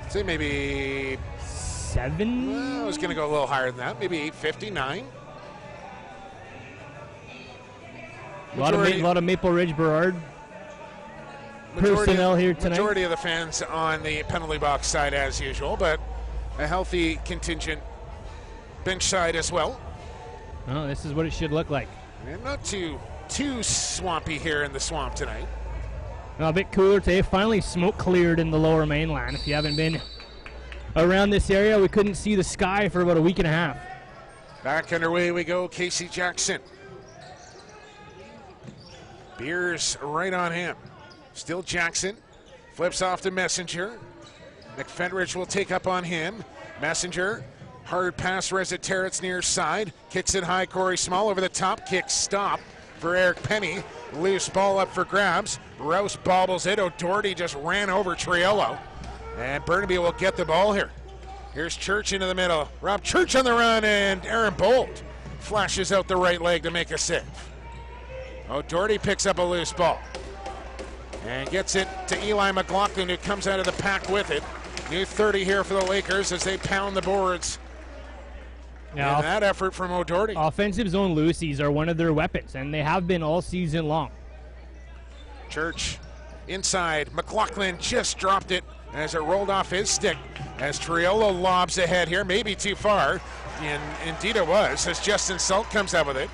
Say maybe 7? Well, I was going to go a little higher than that. Maybe 859. A lot of Maple Ridge Burrard personnel here tonight. Majority of the fans on the penalty box side as usual, but a healthy contingent bench side as well. Oh, this is what it should look like. And not too swampy here in the swamp tonight. Well, a bit cooler today. Finally smoke cleared in the lower mainland. If you haven't been around this area, we couldn't see the sky for about a week and a half. Back underway we go. Casey Jackson. Beers right on him. Still Jackson. Flips off to Messenger. McFedridge will take up on him. Messenger. Hard pass, Reza Terrett's near side. Kicks it high, Corey Small over the top. Kick stop for Eric Penny. Loose ball up for grabs. Rouse bobbles it. O'Doherty just ran over Triolo. And Burnaby will get the ball here. Here's Church into the middle. Rob Church on the run, and Aaron Bolt flashes out the right leg to make a save. O'Doherty picks up a loose ball and gets it to Eli Mclaughlin, who comes out of the pack with it. New 30 here for the Lakers as they pound the boards. Yeah, and that effort from O'Doherty. Offensive zone loosies are one of their weapons, and they have been all season long. Church inside. McLaughlin just dropped it as it rolled off his stick as Triolo lobs ahead here, maybe too far. And indeed it was, as Justin Salt comes out with it.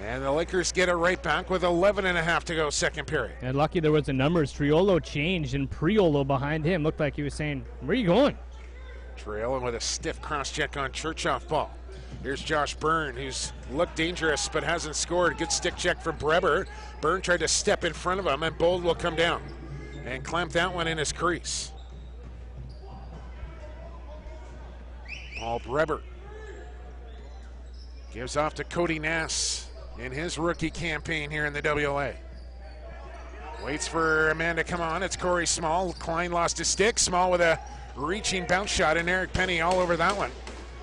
And the Lakers get it right back with 11 and a half to go, second period. And lucky there was a numbers. Triolo changed, and Priolo behind him looked like he was saying, where are you going? Triolo with a stiff cross-check on Church off ball. Here's Josh Byrne, who's looked dangerous but hasn't scored. Good stick check from Breber. Byrne tried to step in front of him, and Bold will come down and clamp that one in his crease. Paul Breber gives off to Cody Nass in his rookie campaign here in the WLA. Waits for a man to come on. It's Corey Small. Klein lost his stick. Small with a reaching bounce shot, and Eric Penny all over that one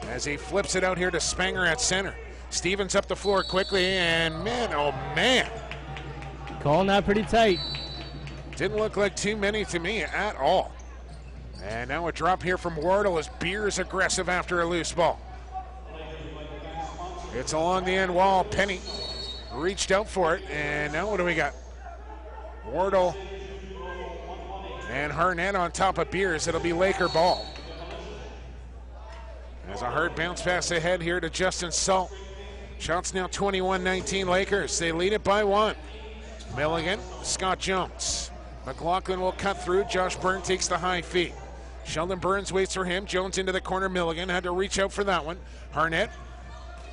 as he flips it out here to Spanger at center. Stevens up the floor quickly, and man, oh man. Calling that pretty tight. Didn't look like too many to me at all. And now a drop here from Wardle as Beers aggressive after a loose ball. It's along the end wall. Penny reached out for it, and now what do we got? Wardle and Harnett on top of Beers. It'll be Laker ball. As a hard bounce pass ahead here to Justin Salt. Shots now 21-19 Lakers. They lead it by 1. Milligan, Scott Jones. McLaughlin will cut through. Josh Byrne takes the high feed. Sheldon Burns waits for him. Jones into the corner. Milligan had to reach out for that one. Harnett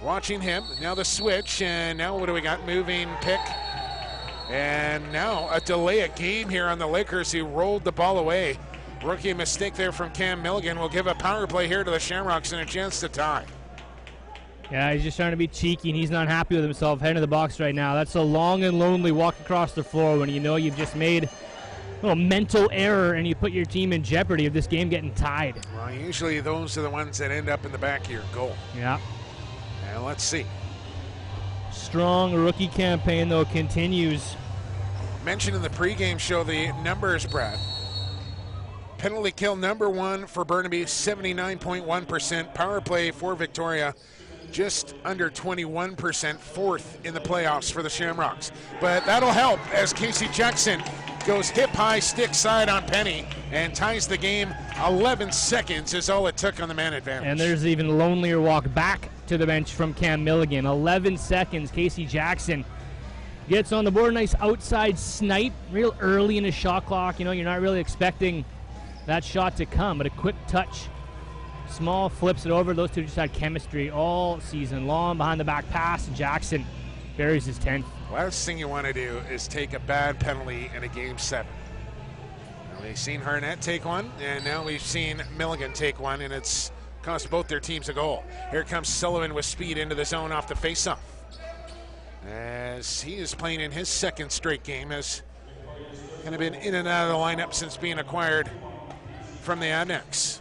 watching him. Now the switch, and now what do we got? Moving pick. And now a delay of game here on the Lakers who rolled the ball away. Rookie mistake there from Cam Milligan will give a power play here to the Shamrocks and a chance to tie. Yeah, he's just trying to be cheeky, and he's not happy with himself heading to the box right now. That's a long and lonely walk across the floor when you know you've just made a little mental error and you put your team in jeopardy of this game getting tied. Well, usually those are the ones that end up in the back of your goal. Yeah. And let's see. Strong rookie campaign, though, continues. Mentioned in the pregame show the numbers, Brad. Penalty kill number 1 for Burnaby, 79.1%. Power play for Victoria, just under 21%, fourth in the playoffs for the Shamrocks. But that'll help as Casey Jackson goes hip high, stick side on Penny, and ties the game. 11 seconds is all it took on the man advantage. And there's even lonelier walk back to the bench from Cam Milligan. 11 seconds, Casey Jackson gets on the board. Nice outside snipe, real early in his shot clock. You know, you're not really expecting that shot to come, but a quick touch. Small flips it over. Those two just had chemistry all season long. Behind the back pass, and Jackson buries his 10th. Last thing you want to do is take a bad penalty in a game 7. Now we've seen Harnett take one, and now we've seen Milligan take one, and it's cost both their teams a goal. Here comes Sullivan with speed into the zone off the faceoff. As he is playing in his second straight game, has kind of been in and out of the lineup since being acquired from the Adnex.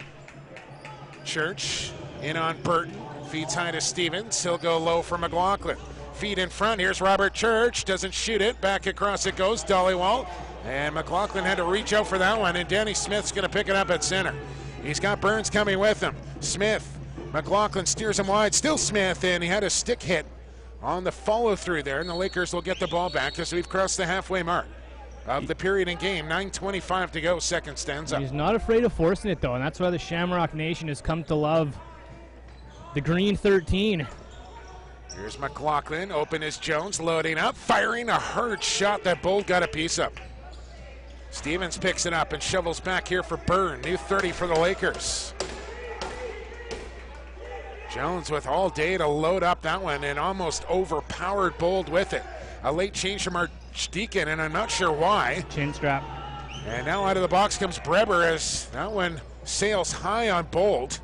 Church in on Burton, feeds high to Stevens. He'll go low for McLaughlin. Feed in front, here's Robert Church, doesn't shoot it, back across it goes, Dollywall. And McLaughlin had to reach out for that one, and Danny Smith's gonna pick it up at center. He's got Burns coming with him. Smith, McLaughlin steers him wide, still Smith, and he had a stick hit on the follow through there, and the Lakers will get the ball back as we've crossed the halfway mark of the period in game. 9:25 to go, second stanza. He's not afraid of forcing it, though, and that's why the Shamrock Nation has come to love the Green 13. Here's McLaughlin, open is Jones, loading up, firing a hard shot that Bold got a piece of. Stevens picks it up and shovels back here for Byrne, new 30 for the Lakers. Jones with all day to load up that one and almost overpowered Bold with it. A late change from Archdeacon, and I'm not sure why. Chin strap. And now out of the box comes Breber as that one sails high on Bold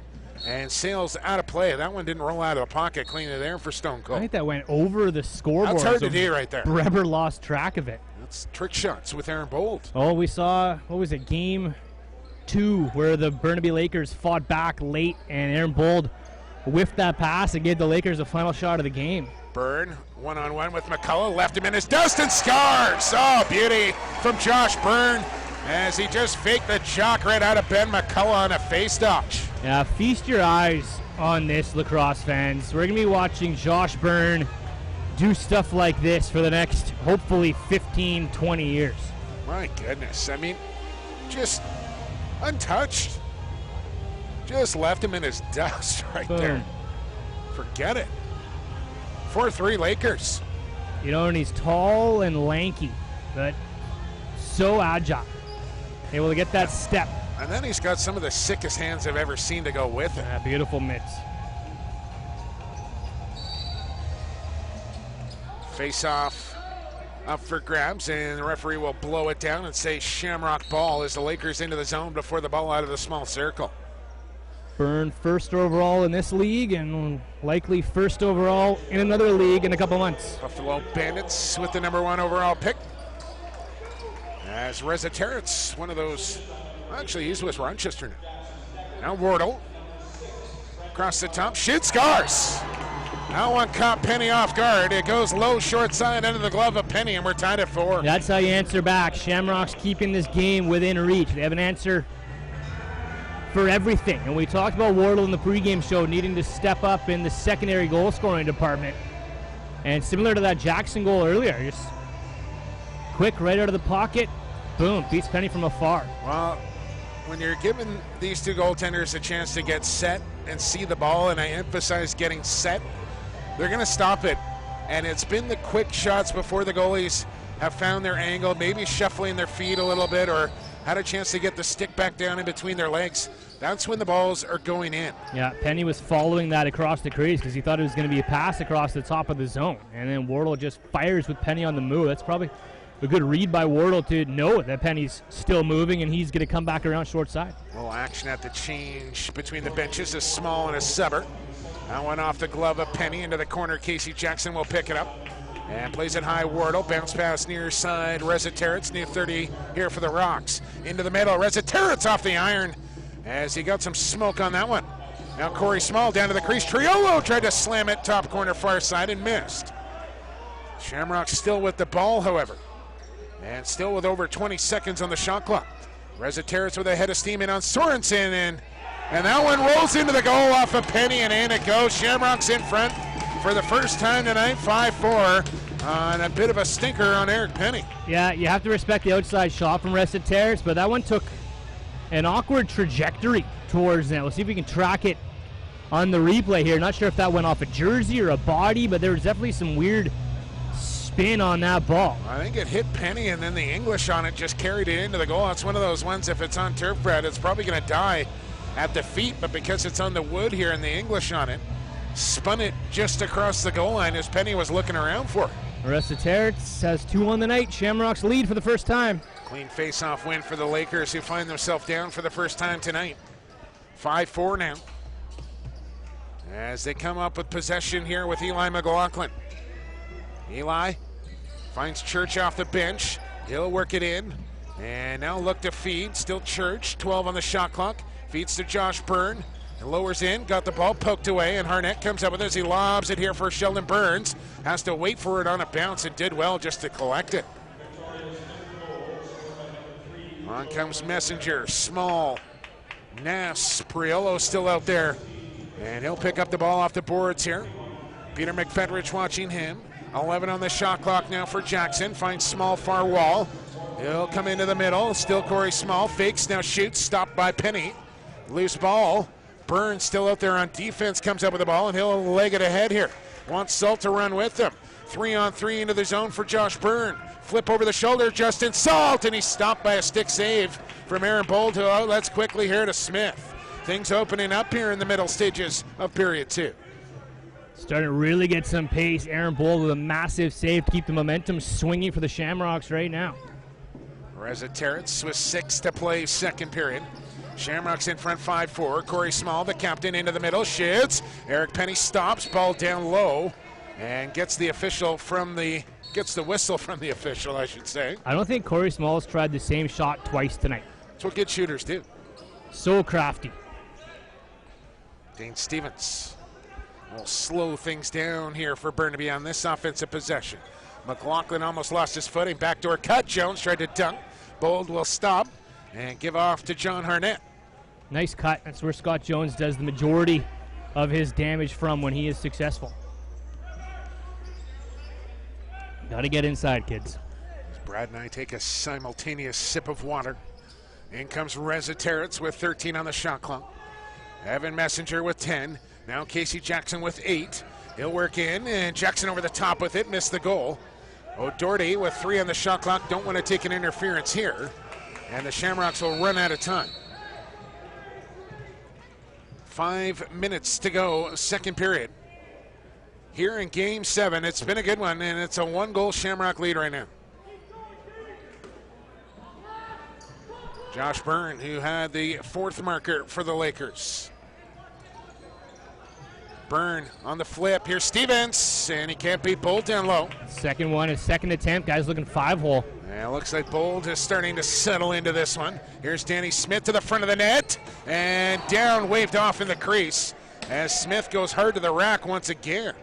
and sails out of play. That one didn't roll out of the pocket, cleaning it there for Stone Cold. I think that went over the scoreboard. That's hard to do right there. Breber lost track of it. That's trick shots with Aaron Bold. Oh, we saw, what was it, game 2, where the Burnaby Lakers fought back late, and Aaron Bold whiffed that pass and gave the Lakers a final shot of the game. Byrne, one-on-one with McCullough, left him in his dust and scars. Oh, beauty from Josh Byrne as he just faked the jock right out of Ben McCullough on a face dodge. Yeah, feast your eyes on this, lacrosse fans. We're going to be watching Josh Byrne do stuff like this for the next, hopefully, 15, 20 years. My goodness. I mean, just untouched. Just left him in his dust right there. Forget it. 4-3 Lakers. You know, and he's tall and lanky, but so agile. Able to get that step. And then he's got some of the sickest hands I've ever seen to go with it. Yeah, beautiful mitts. Face off up for grabs, and the referee will blow it down and say Shamrock ball as the Lakers into the zone before the ball out of the small circle. Byrne first overall in this league and likely first overall in another league in a couple months. Buffalo Bandits with the number 1 overall pick. As Reza Terrence, one of those, actually he's with Rochester now. Now Wardle, across the top, shoots, scores! That one caught Penny off guard. It goes low, short side, under the glove of Penny, and we're tied at 4. That's how you answer back. Shamrocks keeping this game within reach. They have an answer for everything. And we talked about Wardle in the pregame show needing to step up in the secondary goal scoring department. And similar to that Jackson goal earlier, just quick right out of the pocket, boom, beats Penny from afar. Well, when you're giving these two goaltenders a chance to get set and see the ball, and I emphasize getting set, they're going to stop it. And it's been the quick shots before the goalies have found their angle, maybe shuffling their feet a little bit or had a chance to get the stick back down in between their legs. That's when the balls are going in. Yeah, Penny was following that across the crease because he thought it was going to be a pass across the top of the zone. And then Wardle just fires with Penny on the move. That's probably a good read by Wardle to know that Penny's still moving and he's going to come back around short side. A little action at the change between the benches, a Small and a Suber. That one off the glove of Penny into the corner. Casey Jackson will pick it up and plays it high. Wardle, bounce pass near side. Reza Terrence, near 30 here for the Rocks. Into the middle, Reza Terrence off the iron as he got some smoke on that one. Now Corey Small down to the crease. Triolo tried to slam it top corner far side and missed. Shamrocks still with the ball, however, and still with over 20 seconds on the shot clock. Reza Terrence with a head of steam in on Sorensen, and that one rolls into the goal off of Penny, and in it goes. Shamrocks in front for the first time tonight, 5-4 on a bit of a stinker on Eric Penny. Yeah, you have to respect the outside shot from Reza Terrence, but that one took an awkward trajectory towards that. We'll see if we can track it on the replay here. Not sure if that went off a jersey or a body, but there was definitely some weird spin on that ball. I think it hit Penny, and then the English on it just carried it into the goal. It's one of those ones, if it's on turf, Brad, it's probably going to die at the feet, but because it's on the wood here and the English on it, spun it just across the goal line as Penny was looking around for it. Reza Terrence has 2 on the night. Shamrocks lead for the first time. Clean face-off win for the Lakers, who find themselves down for the first time tonight. 5-4 now, as they come up with possession here with Eli Mclaughlin. Eli finds Church off the bench. He'll work it in, and now look to feed. Still Church, 12 on the shot clock. Feeds to Josh Byrne, and lowers in, got the ball poked away, and Harnett comes up with it as he lobs it here for Sheldon Burns. Has to wait for it on a bounce and did well just to collect it. On comes Messenger, Small, Nass, Priolo still out there, and he'll pick up the ball off the boards here. Peter McFedrich watching him. 11 on the shot clock now for Jackson. Finds Small far wall. He'll come into the middle. Still Corey Small. Fakes, now shoots. Stopped by Penny. Loose ball. Burns still out there on defense. Comes up with the ball, and he'll leg it ahead here. Wants Salt to run with him. 3-on-3 into the zone for Josh Byrne. Flip over the shoulder, Justin Salt, and he's stopped by a stick save from Aaron Bold, who outlets quickly here to Smith. Things opening up here in the middle stages of period 2. Starting to really get some pace. Aaron Bold with a massive save to keep the momentum swinging for the Shamrocks right now. Reza Terrence with 6 to play second period. Shamrocks in front 5-4. Corey Small, the captain, into the middle, shoots. Eric Penny stops, ball down low, and gets the whistle from the official, I should say. I don't think Corey Small has tried the same shot twice tonight. That's what good shooters do. So crafty. Dane Stevens will slow things down here for Burnaby on this offensive possession. McLaughlin almost lost his footing. Backdoor cut. Jones tried to dunk. Bold will stop and give off to John Harnett. Nice cut. That's where Scott Jones does the majority of his damage from when he is successful. Got to get inside, kids. As Brad and I take a simultaneous sip of water. In comes Reza Terrence with 13 on the shot clock. Evan Messenger with 10. Now Casey Jackson with 8. He'll work in, and Jackson over the top with it, missed the goal. O'Doherty with 3 on the shot clock. Don't want to take an interference here. And the Shamrocks will run out of time. 5 minutes to go, second period. Here in Game 7, it's been a good one, and it's a 1-goal Shamrock lead right now. Josh Byrne, who had the 4th marker for the Lakers. Byrne on the flip. Here's Stevens, and he can't beat Bolt down low. Second one, his second attempt. Guys looking 5-hole. Yeah, looks like Bold is starting to settle into this one. Here's Danny Smith to the front of the net, and down, waved off in the crease as Smith goes hard to the rack once again.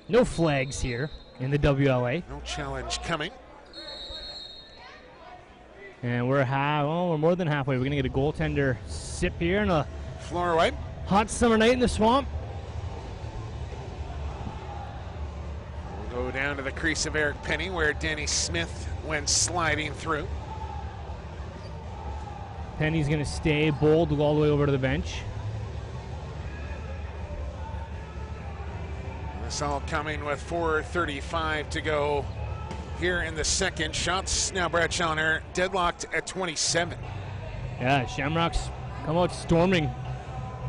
No flags here in the WLA. No challenge coming. And we're more than halfway. We're going to get a goaltender sip here and a floor wipe. Hot summer night in the swamp. We'll go down to the crease of Eric Penny where Danny Smith went sliding through. Penny's going to stay. Bold all the way over to the bench. This all coming with 4:35 to go here in the second. Shots now, Brad Challoner, deadlocked at 27. Yeah, Shamrocks come out storming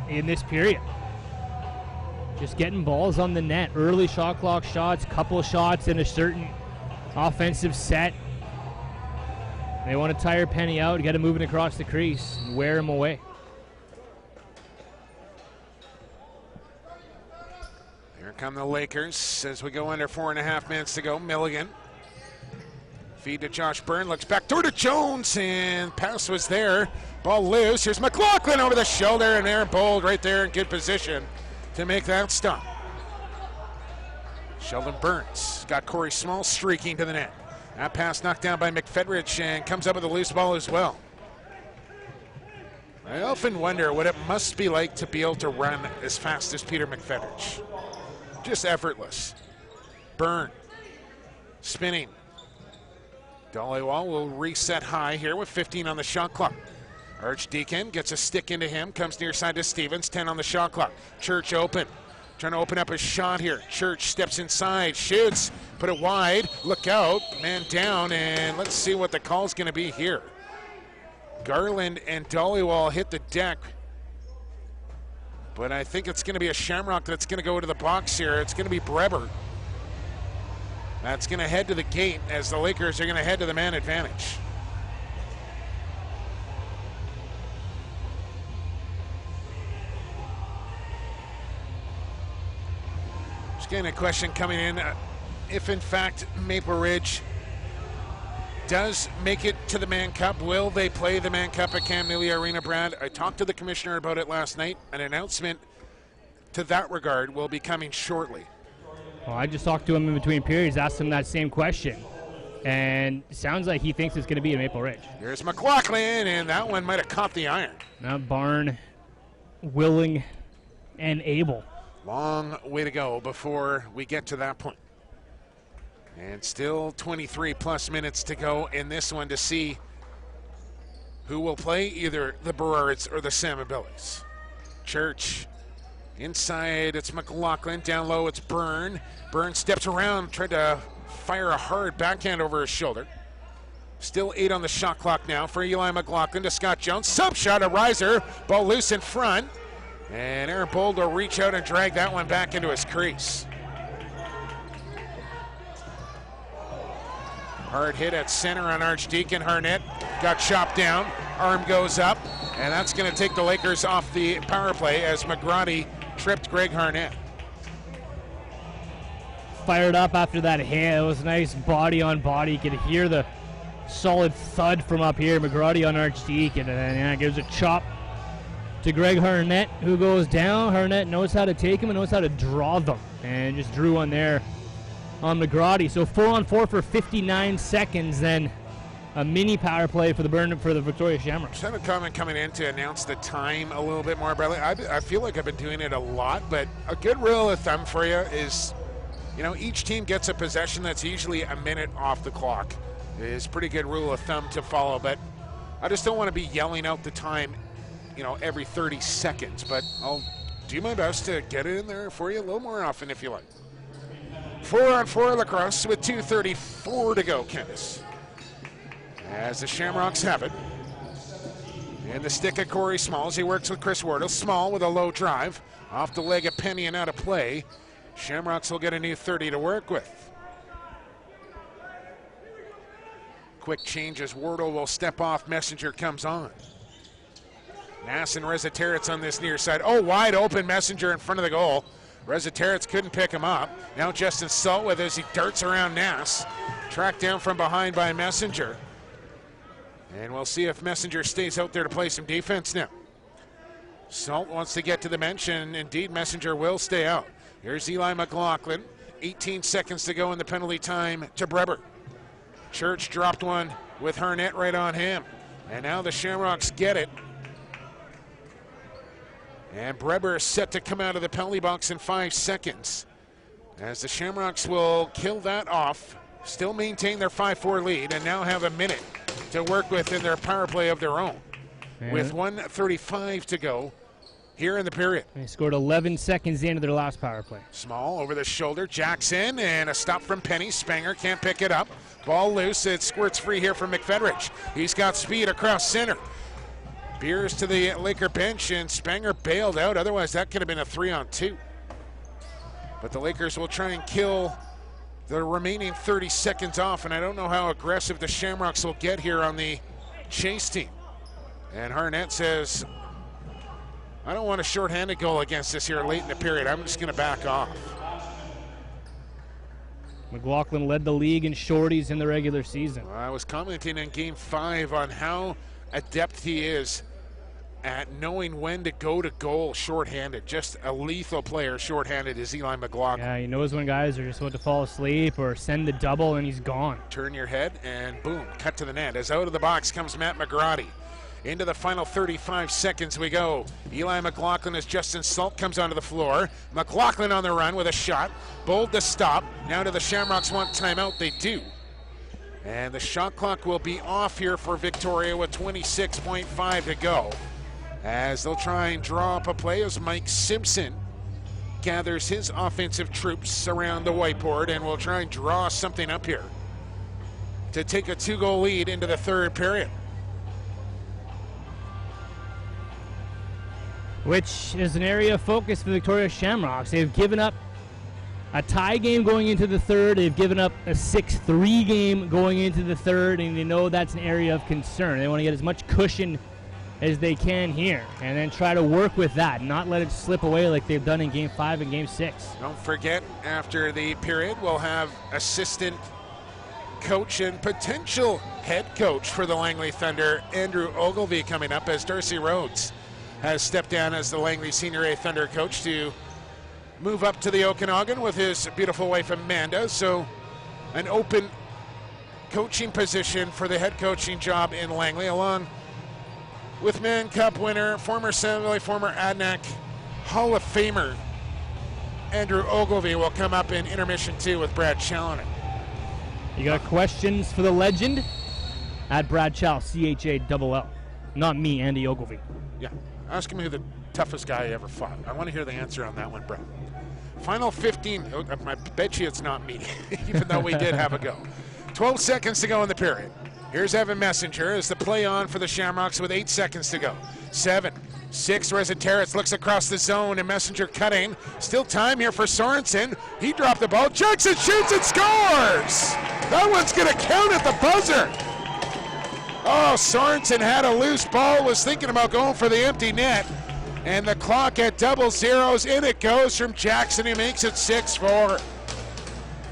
in this period. Just getting balls on the net. Early shot clock shots, couple shots in a certain offensive set. They want to tire Penny out, get him moving across the crease, and wear him away. Here come the Lakers as we go under 4.5 minutes to go. Milligan. Feed to Josh Byrne, looks back door to Jones, and pass was there. Ball loose. Here's McLaughlin over the shoulder, and Aaron Bold right there in good position to make that stop. Sheldon Burns got Corey Small streaking to the net. That pass knocked down by McFedrich and comes up with a loose ball as well. I often wonder what it must be like to be able to run as fast as Peter McFedrich. Just effortless. Byrne spinning. Dollywall will reset high here with 15 on the shot clock. Archdeacon gets a stick into him, comes near side to Stevens, 10 on the shot clock. Church open, trying to open up his shot here. Church steps inside, shoots, put it wide, look out, man down, and let's see what the call's gonna be here. Garland and Dollywall hit the deck, but I think it's gonna be a Shamrock that's gonna go to the box here. It's gonna be Breber. That's going to head to the gate as the Lakers are going to head to the man advantage. Just getting a question coming in. If in fact Maple Ridge does make it to the Mann Cup, will they play the Mann Cup at Cam Neely Arena, Brad? I talked to the commissioner about it last night. An announcement to that regard will be coming shortly. Well, I just talked to him in between periods, asked him that same question. And it sounds like he thinks it's going to be in Maple Ridge. Here's McLaughlin, and that one might have caught the iron. Now Barn, willing, and able. Long way to go before we get to that point. And still 23 plus minutes to go in this one to see who will play either the Berards or the Salmonbellies. Church. Inside, it's McLaughlin. Down low, it's Byrne. Byrne steps around, tried to fire a hard backhand over his shoulder. Still 8 on the shot clock now for Eli Mclaughlin to Scott Jones. Sub shot, a riser. Ball loose in front. And Aaron Bold will reach out and drag that one back into his crease. Hard hit at center on Archdeacon. Harnett got chopped down. Arm goes up. And that's going to take the Lakers off the power play as McGrady tripped Greg Harnett. Fired up after that hit. It was nice body on body. You could hear the solid thud from up here. McGrady on Archdeacon, and then gives a chop to Greg Harnett, who goes down. Harnett knows how to take him and knows how to draw them, and just drew one there on McGrady. So 4-on-4 for 59 seconds. Then a mini power play for the Victoria Shamrocks. Just have a comment coming in to announce the time a little bit more, Bradley. I feel like I've been doing it a lot, but a good rule of thumb for you is, each team gets a possession that's usually a minute off the clock. It is a pretty good rule of thumb to follow, but I just don't want to be yelling out the time, every 30 seconds, but I'll do my best to get it in there for you a little more often if you like. 4-on-4 lacrosse with 2:34 to go, Candace. As the Shamrocks have it. And the stick of Corey Small as he works with Chris Wardle. Small with a low drive. Off the leg of Penny and out of play. Shamrocks will get a new 30 to work with. Quick change as Wardle will step off. Messenger comes on. Nass and Reziteritz on this near side. Oh, wide open Messenger in front of the goal. Rezataritz couldn't pick him up. Now Justin Salt with as he darts around Nass. Tracked down from behind by Messenger. And we'll see if Messenger stays out there to play some defense now. Salt wants to get to the bench, and indeed Messenger will stay out. Here's Eli Mclaughlin. 18 seconds to go in the penalty time to Breber. Church dropped one with Harnett right on him. And now the Shamrocks get it. And Breber is set to come out of the penalty box in 5 seconds. As the Shamrocks will kill that off, still maintain their 5-4 lead, and now have a minute to work with in their power play of their own. With 1:35 to go here in the period. They scored 11 seconds into their last power play. Small over the shoulder, Jackson, and a stop from Penny. Spanger can't pick it up. Ball loose, it squirts free here from McFedrich. He's got speed across center. Beers to the Laker bench, and Spanger bailed out. Otherwise, that could have been a 3-on-2. But the Lakers will try and kill the remaining 30 seconds off, and I don't know how aggressive the Shamrocks will get here on the chase team. And Harnett says, I don't want a shorthanded goal against us here late in the period. I'm just going to back off. McLaughlin led the league in shorties in the regular season. I was commenting in Game 5 on how adept he is at knowing when to go to goal shorthanded. Just a lethal player shorthanded is Eli Mclaughlin. Yeah, he knows when guys are just about to fall asleep or send the double and he's gone. Turn your head and boom, cut to the net. As out of the box comes Matt McGrady. Into the final 35 seconds we go. Eli Mclaughlin as Justin Salt comes onto the floor. McLaughlin on the run with a shot. Bold to stop. Now do the Shamrocks want timeout? They do. And the shot clock will be off here for Victoria with 26.5 to go. As they'll try and draw up a play as Mike Simpson gathers his offensive troops around the whiteboard, and will try and draw something up here to take a 2-goal lead into the third period. Which is an area of focus for the Victoria Shamrocks. They've given up a tie game going into the third. They've given up a 6-3 game going into the third, and they know that's an area of concern. They want to get as much cushion as they can here and then try to work with that, not let it slip away like they've done in Game 5 and Game 6. Don't forget, after the period, we'll have assistant coach and potential head coach for the Langley Thunder, Andrew Ogilvie, coming up, as Darcy Rhodes has stepped down as the Langley Senior A Thunder coach to move up to the Okanagan with his beautiful wife Amanda. So an open coaching position for the head coaching job in Langley, along with Mann Cup winner, former San Valley, former Adnac Hall of Famer Andrew Ogilvie will come up in intermission 2 with Brad Challoner. You got questions for the legend? At Brad Chal, CHALL. Not me, Andy Ogilvie. Yeah, ask him who the toughest guy ever fought. I want to hear the answer on that one, Brad. Final 15, I bet you it's not me, even though we did have a go. 12 seconds to go in the period. Here's Evan Messenger as the play on for the Shamrocks with 8 seconds to go. 7, 6, Rezataritz looks across the zone and Messenger cutting. Still time here for Sorensen. He dropped the ball. Jackson shoots and scores! That one's going to count at the buzzer. Oh, Sorensen had a loose ball, was thinking about going for the empty net. And the clock at double zeros. In it goes from Jackson. He makes it 6-4.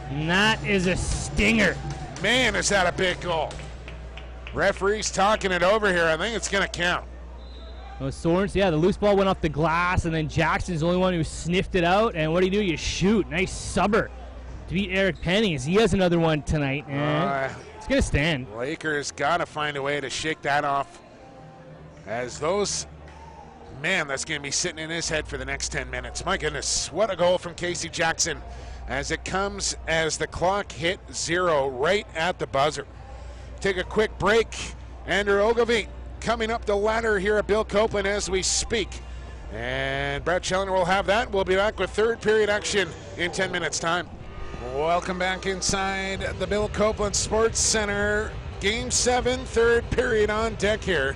And that is a stinger. Man, is that a big goal. Referee's talking it over here. I think it's going to count. Well, Sorensen, yeah, the loose ball went off the glass, and then Jackson's the only one who sniffed it out. And what do? You shoot. Nice subber to beat Eric Penny, as he has another one tonight. It's going to stand. Lakers got to find a way to shake that off. As those, man, that's going to be sitting in his head for the next 10 minutes. My goodness, what a goal from Casey Jackson as it comes as the clock hit 0 right at the buzzer. Take a quick break. Andrew Ogilvie coming up the ladder here at Bill Copeland as we speak. And Brad Challoner will have that. We'll be back with third period action in 10 minutes time. Welcome back inside the Bill Copeland Sports Center. Game 7, third period on deck here.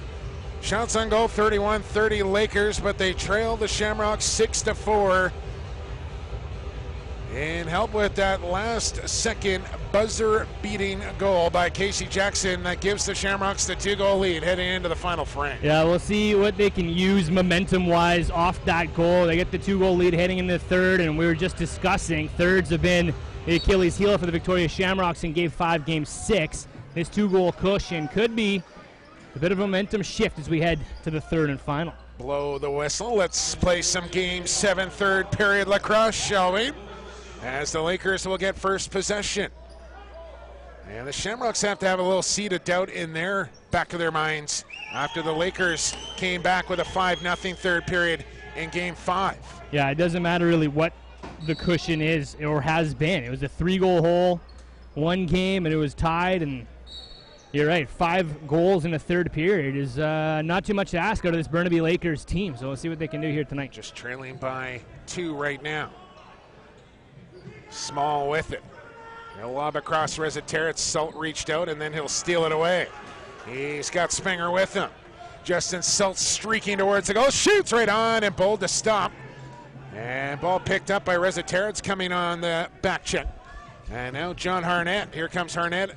Shots on goal, 31-30 Lakers, but they trail the Shamrocks 6-4 And help with that last-second buzzer-beating goal by Casey Jackson that gives the Shamrocks the 2-goal lead heading into the final frame. Yeah, we'll see what they can use momentum-wise off that goal. They get the 2-goal lead heading into the third, and we were just discussing thirds have been the Achilles heel for the Victoria Shamrocks in Game 5, Game 6. This 2-goal cushion could be a bit of a momentum shift as we head to the third and final. Blow the whistle. Let's play some Game 7 third period lacrosse, shall we? As the Lakers will get first possession. And the Shamrocks have to have a little seed of doubt in their back of their minds after the Lakers came back with a 5-0 third period in Game 5. Yeah, it doesn't matter really what the cushion is or has been. It was a 3-goal hole, one game, and it was tied. And you're right, 5 goals in the third period is not too much to ask out of this Burnaby Lakers team. So we'll see what they can do here tonight. Just trailing by 2 right now. Small with it. He'll lob across Resetarits. Salt reached out, and then he'll steal it away. He's got Spenger with him. Justin Salt streaking towards the goal. Shoots right on, and bold to stop. And ball picked up by Resetarits coming on the back check. And now John Harnett. Here comes Harnett,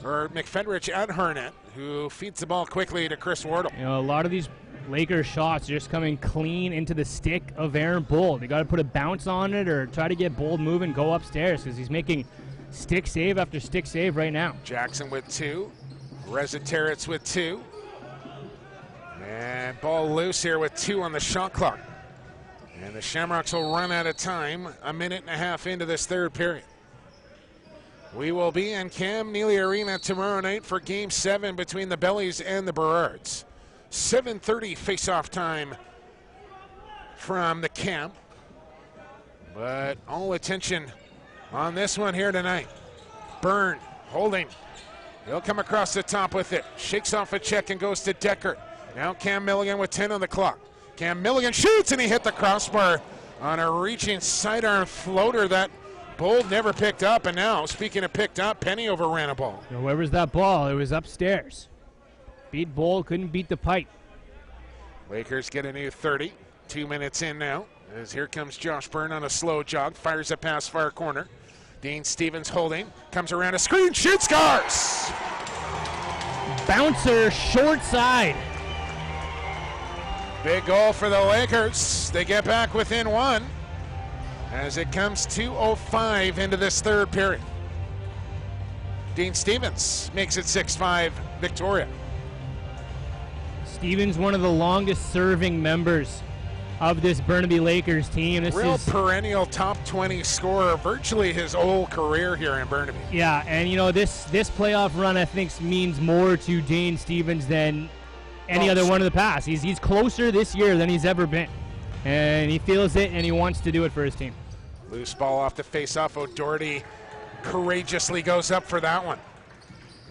or McFedrich at Harnett, who feeds the ball quickly to Chris Wardle. You know, a lot of these Lakers shots are just coming clean into the stick of Aaron Bold. They got to put a bounce on it or try to get Bold moving, go upstairs, because he's making stick save after stick save right now. Jackson with 2. Resetarits with 2. And ball loose here with 2 on the shot clock. And the Shamrocks will run out of time a minute and a half into this third period. We will be in Cam Neely Arena tomorrow night for Game 7 between the Bellies and the Burrards. 7:30 face-off time from the camp. But all attention on this one here tonight. Byrne holding. He'll come across the top with it. Shakes off a check and goes to Decker. Now Cam Milligan with 10 on the clock. Cam Milligan shoots, and he hit the crossbar on a reaching sidearm floater that Bold never picked up. And now, speaking of picked up, Penny overran a ball. You know, where was that ball? It was upstairs. Beat Bold, couldn't beat the pipe. Lakers get a new 30. 2 minutes in now. As here comes Josh Byrne on a slow jog. Fires a pass far corner. Dean Stevens holding. Comes around a screen. Shoots, scores! Bouncer, short side. Big goal for the Lakers. They get back within 1 as it comes 2:05 into this third period. Dean Stevens makes it 6-5 Victoria. Stevens, one of the longest serving members of this Burnaby Lakers team. This Real is perennial top 20 scorer virtually his whole career here in Burnaby. Yeah, and you know, this playoff run I think means more to Dane Stevens than any other one in the past. He's closer this year than he's ever been. And he feels it, and he wants to do it for his team. Loose ball off the face-off. O'Doherty courageously goes up for that one.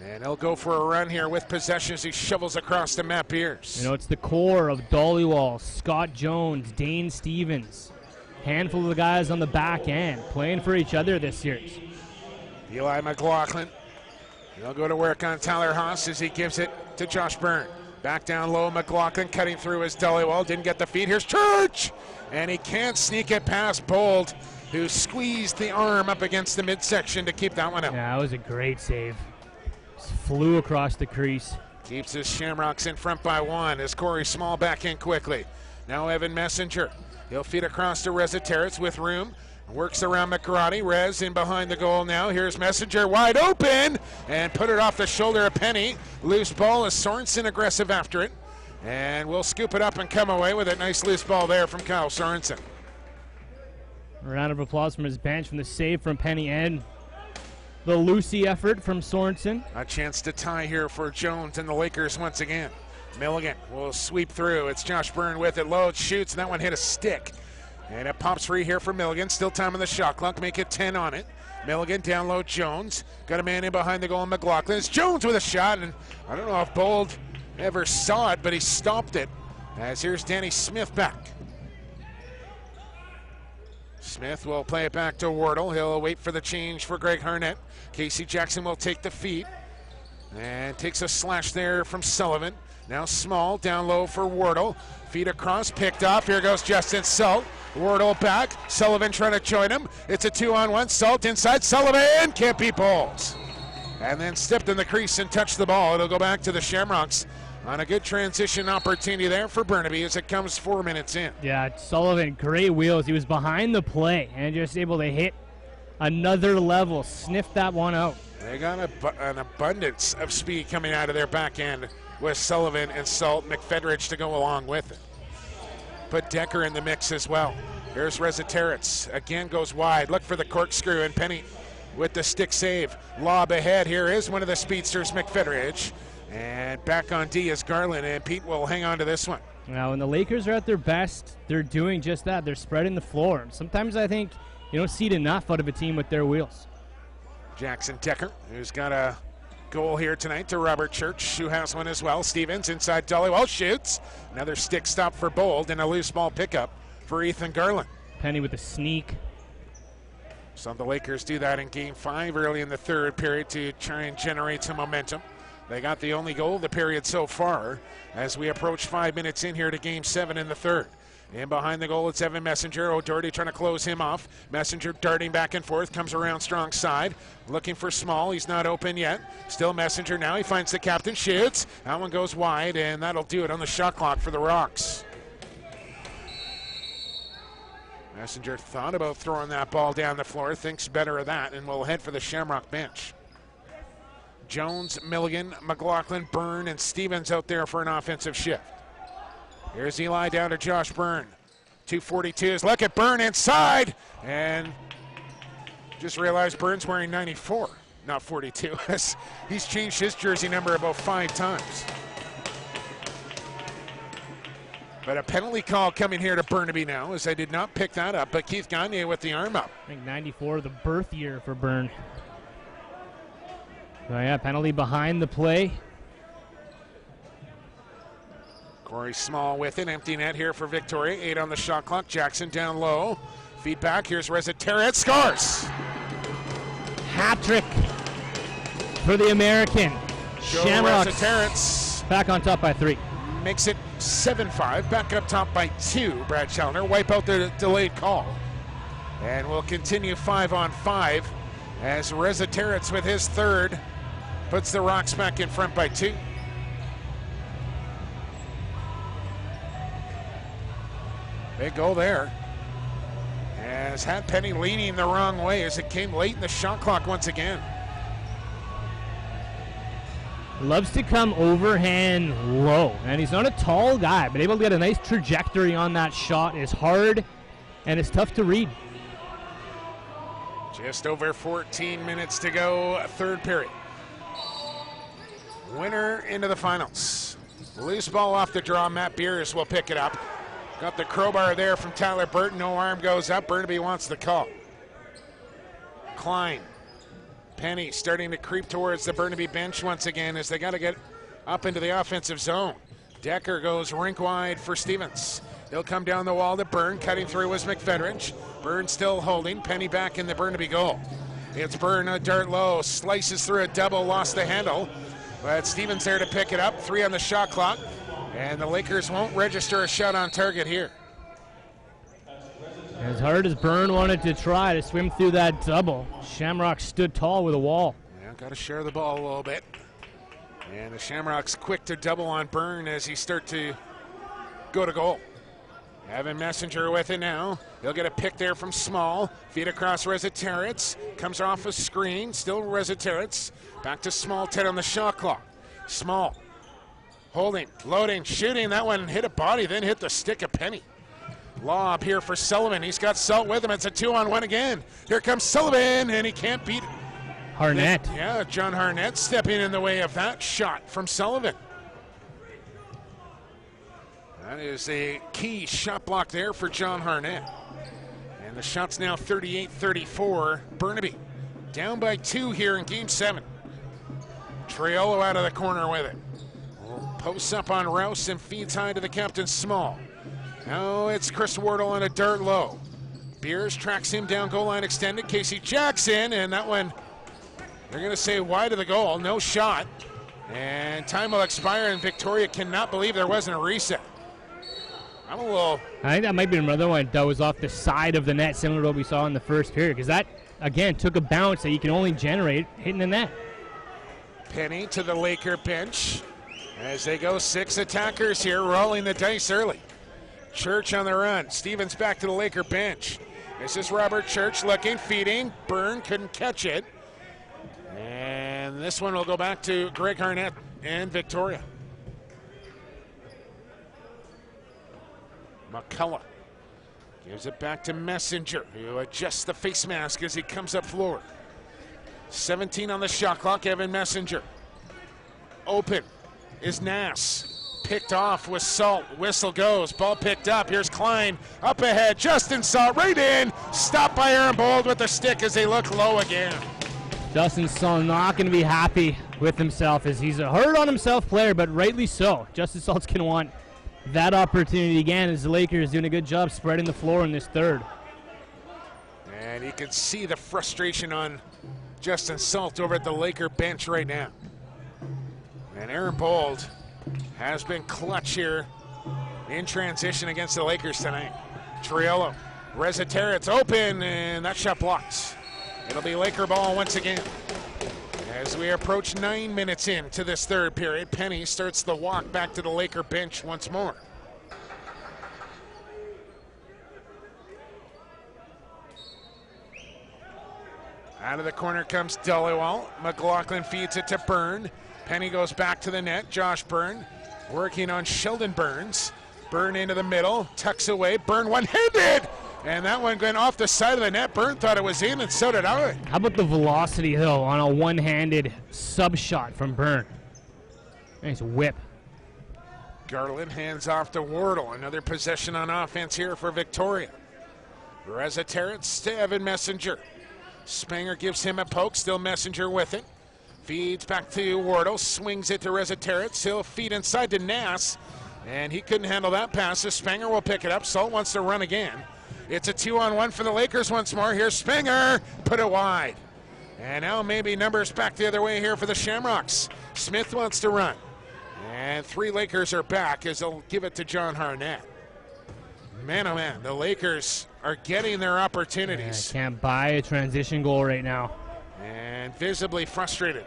And he'll go for a run here with possession as he shovels across to Matt Pierce. You know, it's the core of Dollywall, Scott Jones, Dane Stevens. Handful of the guys on the back end playing for each other this series. Eli Mclaughlin. He'll go to work on Tyler Haas as he gives it to Josh Byrne. Back down low, McLaughlin cutting through his Dollywall. Didn't get the feed. Here's Church! And he can't sneak it past Bold, who squeezed the arm up against the midsection to keep that one out. Yeah, that was a great save. Just flew across the crease. Keeps his Shamrocks in front by 1 as Corey Small back in quickly. Now Evan Messenger. He'll feed across to Resetarits with room. Works around McGrady. Rez in behind the goal now. Here's Messenger wide open and put it off the shoulder of Penny. Loose ball as Sorensen aggressive after it. And we'll scoop it up and come away with a nice loose ball there from Kyle Sorensen. A round of applause from his bench from the save from Penny and the Lucy effort from Sorensen. A chance to tie here for Jones and the Lakers once again. Milligan will sweep through. It's Josh Byrne with it. Load, shoots, and that one hit a stick. And it pops free here for Milligan. Still time on the shot clock. Make it 10 on it. Milligan down low, Jones. Got a man in behind the goal, McLaughlin. It's Jones with a shot, and I don't know if Bold ever saw it, but he stopped it. As here's Danny Smith back. Smith will play it back to Wardle. He'll wait for the change for Greg Harnett. Casey Jackson will take the feed. And takes a slash there from Sullivan. Now Small down low for Wardle. Feed across, picked off. Here goes Justin Salt. Wardle back. Sullivan trying to join him. It's a 2-on-1. Salt inside. Sullivan can't beat Bowles. And then stepped in the crease and touched the ball. It'll go back to the Shamrocks on a good transition opportunity there for Burnaby as it comes 4 minutes in. Yeah, Sullivan, great wheels. He was behind the play and just able to hit another level. Sniffed that one out. They got an abundance of speed coming out of their back end with Sullivan and Salt, McFedridge to go along with it. Put Decker in the mix as well. Here's Reziteritz. Again goes wide. Look for the corkscrew, and Penny with the stick save. Lob ahead. Here is one of the speedsters, McFedridge. And back on D is Garland, and Pete will hang on to this one. Now, when the Lakers are at their best, they're doing just that. They're spreading the floor. Sometimes I think you don't see it enough out of a team with their wheels. Jackson Decker, who's got a goal here tonight, to Robert Church, who has one as well. Stevens inside Dollywell shoots. Another stick stop for Bold, and a loose ball pickup for Ethan Garland. Penny with a sneak. So the Lakers do that in Game 5 early in the third period to try and generate some momentum. They got the only goal of the period so far as we approach 5 minutes in here to Game 7 in the third. In behind the goal, it's Evan Messenger. O'Doherty trying to close him off. Messenger darting back and forth, comes around strong side. Looking for Small. He's not open yet. Still Messenger now. He finds the captain, shoots. That one goes wide, and that'll do it on the shot clock for the Rocks. Messenger thought about throwing that ball down the floor, thinks better of that, and will head for the Shamrock bench. Jones, Milligan, McLaughlin, Byrne, and Stevens out there for an offensive shift. Here's Eli down to Josh Byrne. 2:42s. Look at Byrne inside. And just realized Byrne's wearing 94, not 42. He's changed his jersey number about 5 times. But a penalty call coming here to Burnaby now, as I did not pick that up. But Keith Gagne with the arm up. I think 94, the birth year for Byrne. So yeah, penalty behind the play. Corey Small with it. Empty net here for Victoria. 8 on the shot clock. Jackson down low. Feedback. Here's Reziteritz. Scores! Hat trick for the American. Shamrocks Reziteritz back on top by 3. Makes it 7-5. Back up top by 2. Brad Challoner wipe out the delayed call. And we'll continue 5-on-5 as Reziteritz with his third puts the Rocks back in front by 2. Big goal there. As had Penny leaning the wrong way as it came late in the shot clock once again. Loves to come overhand low. And he's not a tall guy, but able to get a nice trajectory on that shot is hard and it's tough to read. Just over 14 minutes to go, third period. Winner into the finals. Loose ball off the draw. Matt Beers will pick it up. Got the crowbar there from Tyler Burton. No arm goes up. Burnaby wants the call. Klein. Penny starting to creep towards the Burnaby bench once again as they got to get up into the offensive zone. Decker goes rink wide for Stevens. He'll come down the wall to Byrne. Cutting through was McFedridge. Byrne still holding. Penny back in the Burnaby goal. It's Byrne, a dart low. Slices through a double. Lost the handle. But Stevens there to pick it up. 3 on the shot clock. And the Lakers won't register a shot on target here. As hard as Byrne wanted to try to swim through that double, Shamrock stood tall with a wall. Yeah, got to share the ball a little bit. And the Shamrocks quick to double on Byrne as he start to go to goal. Evan Messenger with it now. He'll get a pick there from Small. Feed across Reziteritz. Comes off a screen. Still Reziteritz. Back to Small. 10 on the shot clock. Small. Holding, loading, shooting. That one hit a body, then hit the stick of Penny. Lob here for Sullivan. He's got Salt with him. It's a 2-on-1 again. Here comes Sullivan, and he can't beat Harnett. Yeah, John Harnett stepping in the way of that shot from Sullivan. That is a key shot block there for John Harnett. And the shot's now 38-34. Burnaby down by 2 here in Game 7. Triolo out of the corner with it. Posts up on Rouse and feeds high to the captain Small. Now it's Chris Wardle on a dart low. Beers tracks him down, goal line extended. Casey Jackson, and that one, they're going to say wide of the goal, no shot. And time will expire, and Victoria cannot believe there wasn't a reset. I think that might be another one that was off the side of the net, similar to what we saw in the first period, because that, again, took a bounce that you can only generate hitting the net. Penny to the Laker bench as they go 6 attackers here, rolling the dice early. Church on the run. Stevens back to the Laker bench. This is Robert Church looking, feeding. Byrne couldn't catch it. And this one will go back to Greg Harnett and Victoria. McCullough gives it back to Messenger, who adjusts the face mask as he comes up floor. 17 on the shot clock, Evan Messenger. Open is Nass. Picked off with Salt. Whistle goes. Ball picked up. Here's Klein. Up ahead. Justin Salt right in. Stopped by Aaron Bold with the stick as they look low again. Justin Salt not going to be happy with himself as he's a hard-on-himself player, but rightly so. Justin Salt's going to want that opportunity again as the Lakers doing a good job spreading the floor in this third. And you can see the frustration on Justin Salt over at the Laker bench right now. And Aaron Bold has been clutch here in transition against the Lakers tonight. Triolo, Rezaterets open, and that shot blocked. It'll be Laker ball once again. As we approach 9 minutes into this third period, Penny starts the walk back to the Laker bench once more. Out of the corner comes Dhaliwal. McLaughlin feeds it to Byrne. Penny goes back to the net. Josh Byrne working on Sheldon Burns. Byrne into the middle, tucks away. Byrne one-handed! And that one went off the side of the net. Byrne thought it was in, and so did I. How about the velocity, though, on a one-handed sub shot from Byrne? Nice whip. Garland hands off to Wardle. Another possession on offense here for Victoria. Rezaterets to Evan Messenger. Spanger gives him a poke, still Messenger with it. Feeds back to Wardle, swings it to Rezaterets. He'll feed inside to Nass, and he couldn't handle that pass, so Spanger will pick it up. Salt wants to run again. It's a 2-on-1 for the Lakers once more. Here's Spanger, put it wide. And now maybe numbers back the other way here for the Shamrocks. Smith wants to run. And 3 Lakers are back as they'll give it to John Harnett. Man, oh man, the Lakers are getting their opportunities. Yeah, can't buy a transition goal right now. And visibly frustrated.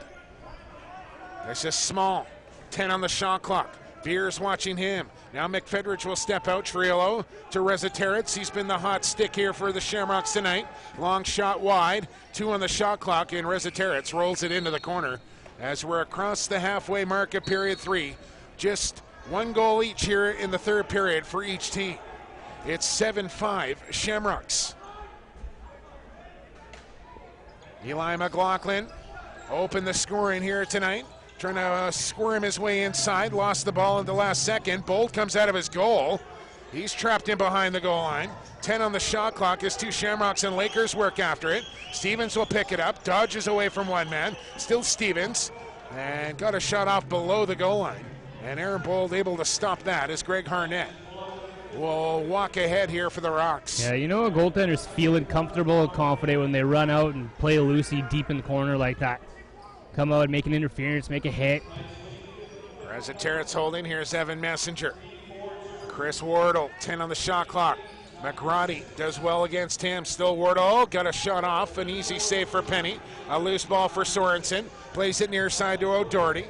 This is Small. 10 on the shot clock. Beers watching him. Now McFedridge will step out. Triolo to Rezaterets. He's been the hot stick here for the Shamrocks tonight. Long shot wide. 2 on the shot clock, and Rezaterets rolls it into the corner as we're across the halfway mark of period 3. Just 1 goal each here in the third period for each team. It's 7-5 Shamrocks. Eli Mclaughlin opened the scoring here tonight. Trying to squirm his way inside. Lost the ball in the last second. Bolt comes out of his goal. He's trapped in behind the goal line. 10 on the shot clock as 2 Shamrocks and Lakers work after it. Stevens will pick it up. Dodges away from one man. Still Stevens. And got a shot off below the goal line. And Aaron Bold able to stop that as Greg Harnett will walk ahead here for the Rocks. Yeah, you know, a goaltender's feeling comfortable and confident when they run out and play loosey deep in the corner like that. Come out, make an interference, make a hit. Rezaterets holding. Here's Evan Messenger. Chris Wardle, 10 on the shot clock. McGrady does well against him. Still Wardle, got a shot off. An easy save for Penny. A loose ball for Sorensen. Plays it near side to O'Doherty.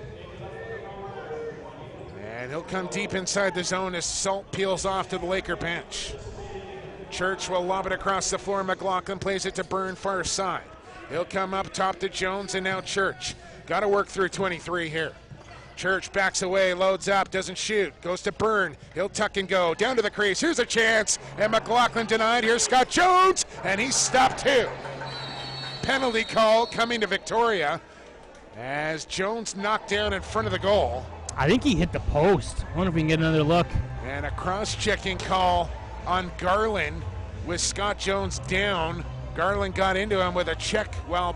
And he'll come deep inside the zone as Salt peels off to the Laker bench. Church will lob it across the floor. McLaughlin plays it to Byrne far side. He'll come up top to Jones, and now Church. Got to work through 23 here. Church backs away, loads up, doesn't shoot. Goes to Byrne. He'll tuck and go. Down to the crease. Here's a chance. And McLaughlin denied. Here's Scott Jones. And he's stopped too. Penalty call coming to Victoria as Jones knocked down in front of the goal. I think he hit the post. I wonder if we can get another look. And a cross-checking call on Garland with Scott Jones down. Garland got into him with a check while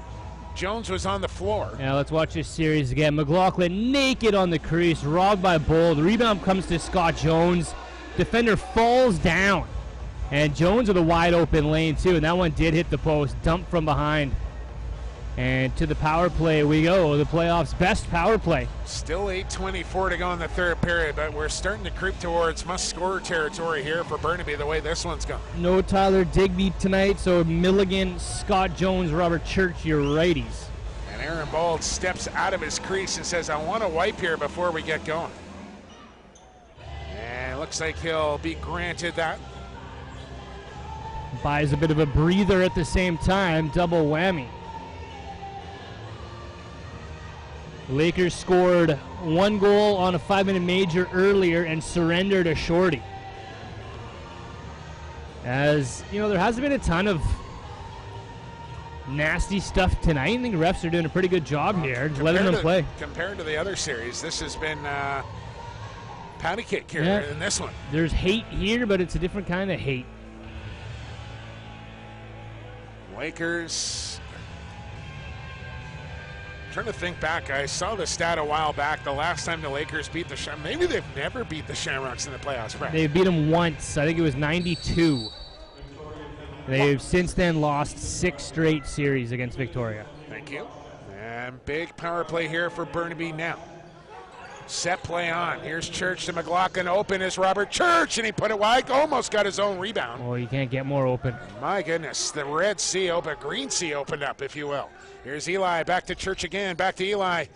Jones was on the floor. Yeah, let's watch this series again. McLaughlin naked on the crease, robbed by Bold. Rebound comes to Scott Jones. Defender falls down. And Jones with a wide open lane too, and that one did hit the post. Dumped from behind. And to the power play we go, the playoffs' best power play. Still 8:24 to go in the third period, but we're starting to creep towards must-score territory here for Burnaby the way this one's going. No Tyler Digby tonight, so Milligan, Scott Jones, Robert Church, your righties. And Aaron Bold steps out of his crease and says, I want to wipe here before we get going. And it looks like he'll be granted that. Buys a bit of a breather at the same time, double whammy. Lakers scored 1 goal on a 5-minute major earlier and surrendered a shorty. As, you know, there hasn't been a ton of nasty stuff tonight. I think refs are doing a pretty good job here, just letting them play. Compared to the other series, this has been patty cake here in this one. There's hate here, but it's a different kind of hate. Lakers... Trying to think back, I saw the stat a while back. The last time the Lakers beat the Shamrocks, maybe they've never beat the Shamrocks in the playoffs. Right? They beat them once. I think it was 92. They've since then lost 6 straight series against Victoria. Thank you. And big power play here for Burnaby now. Set play on. Here's Church to McLaughlin. Open is Robert Church, and he put it wide. Almost got his own rebound. Oh, you can't get more open. My goodness, the Red Sea opened, Green Sea opened up, if you will. Here's Eli, back to Church again, back to Eli.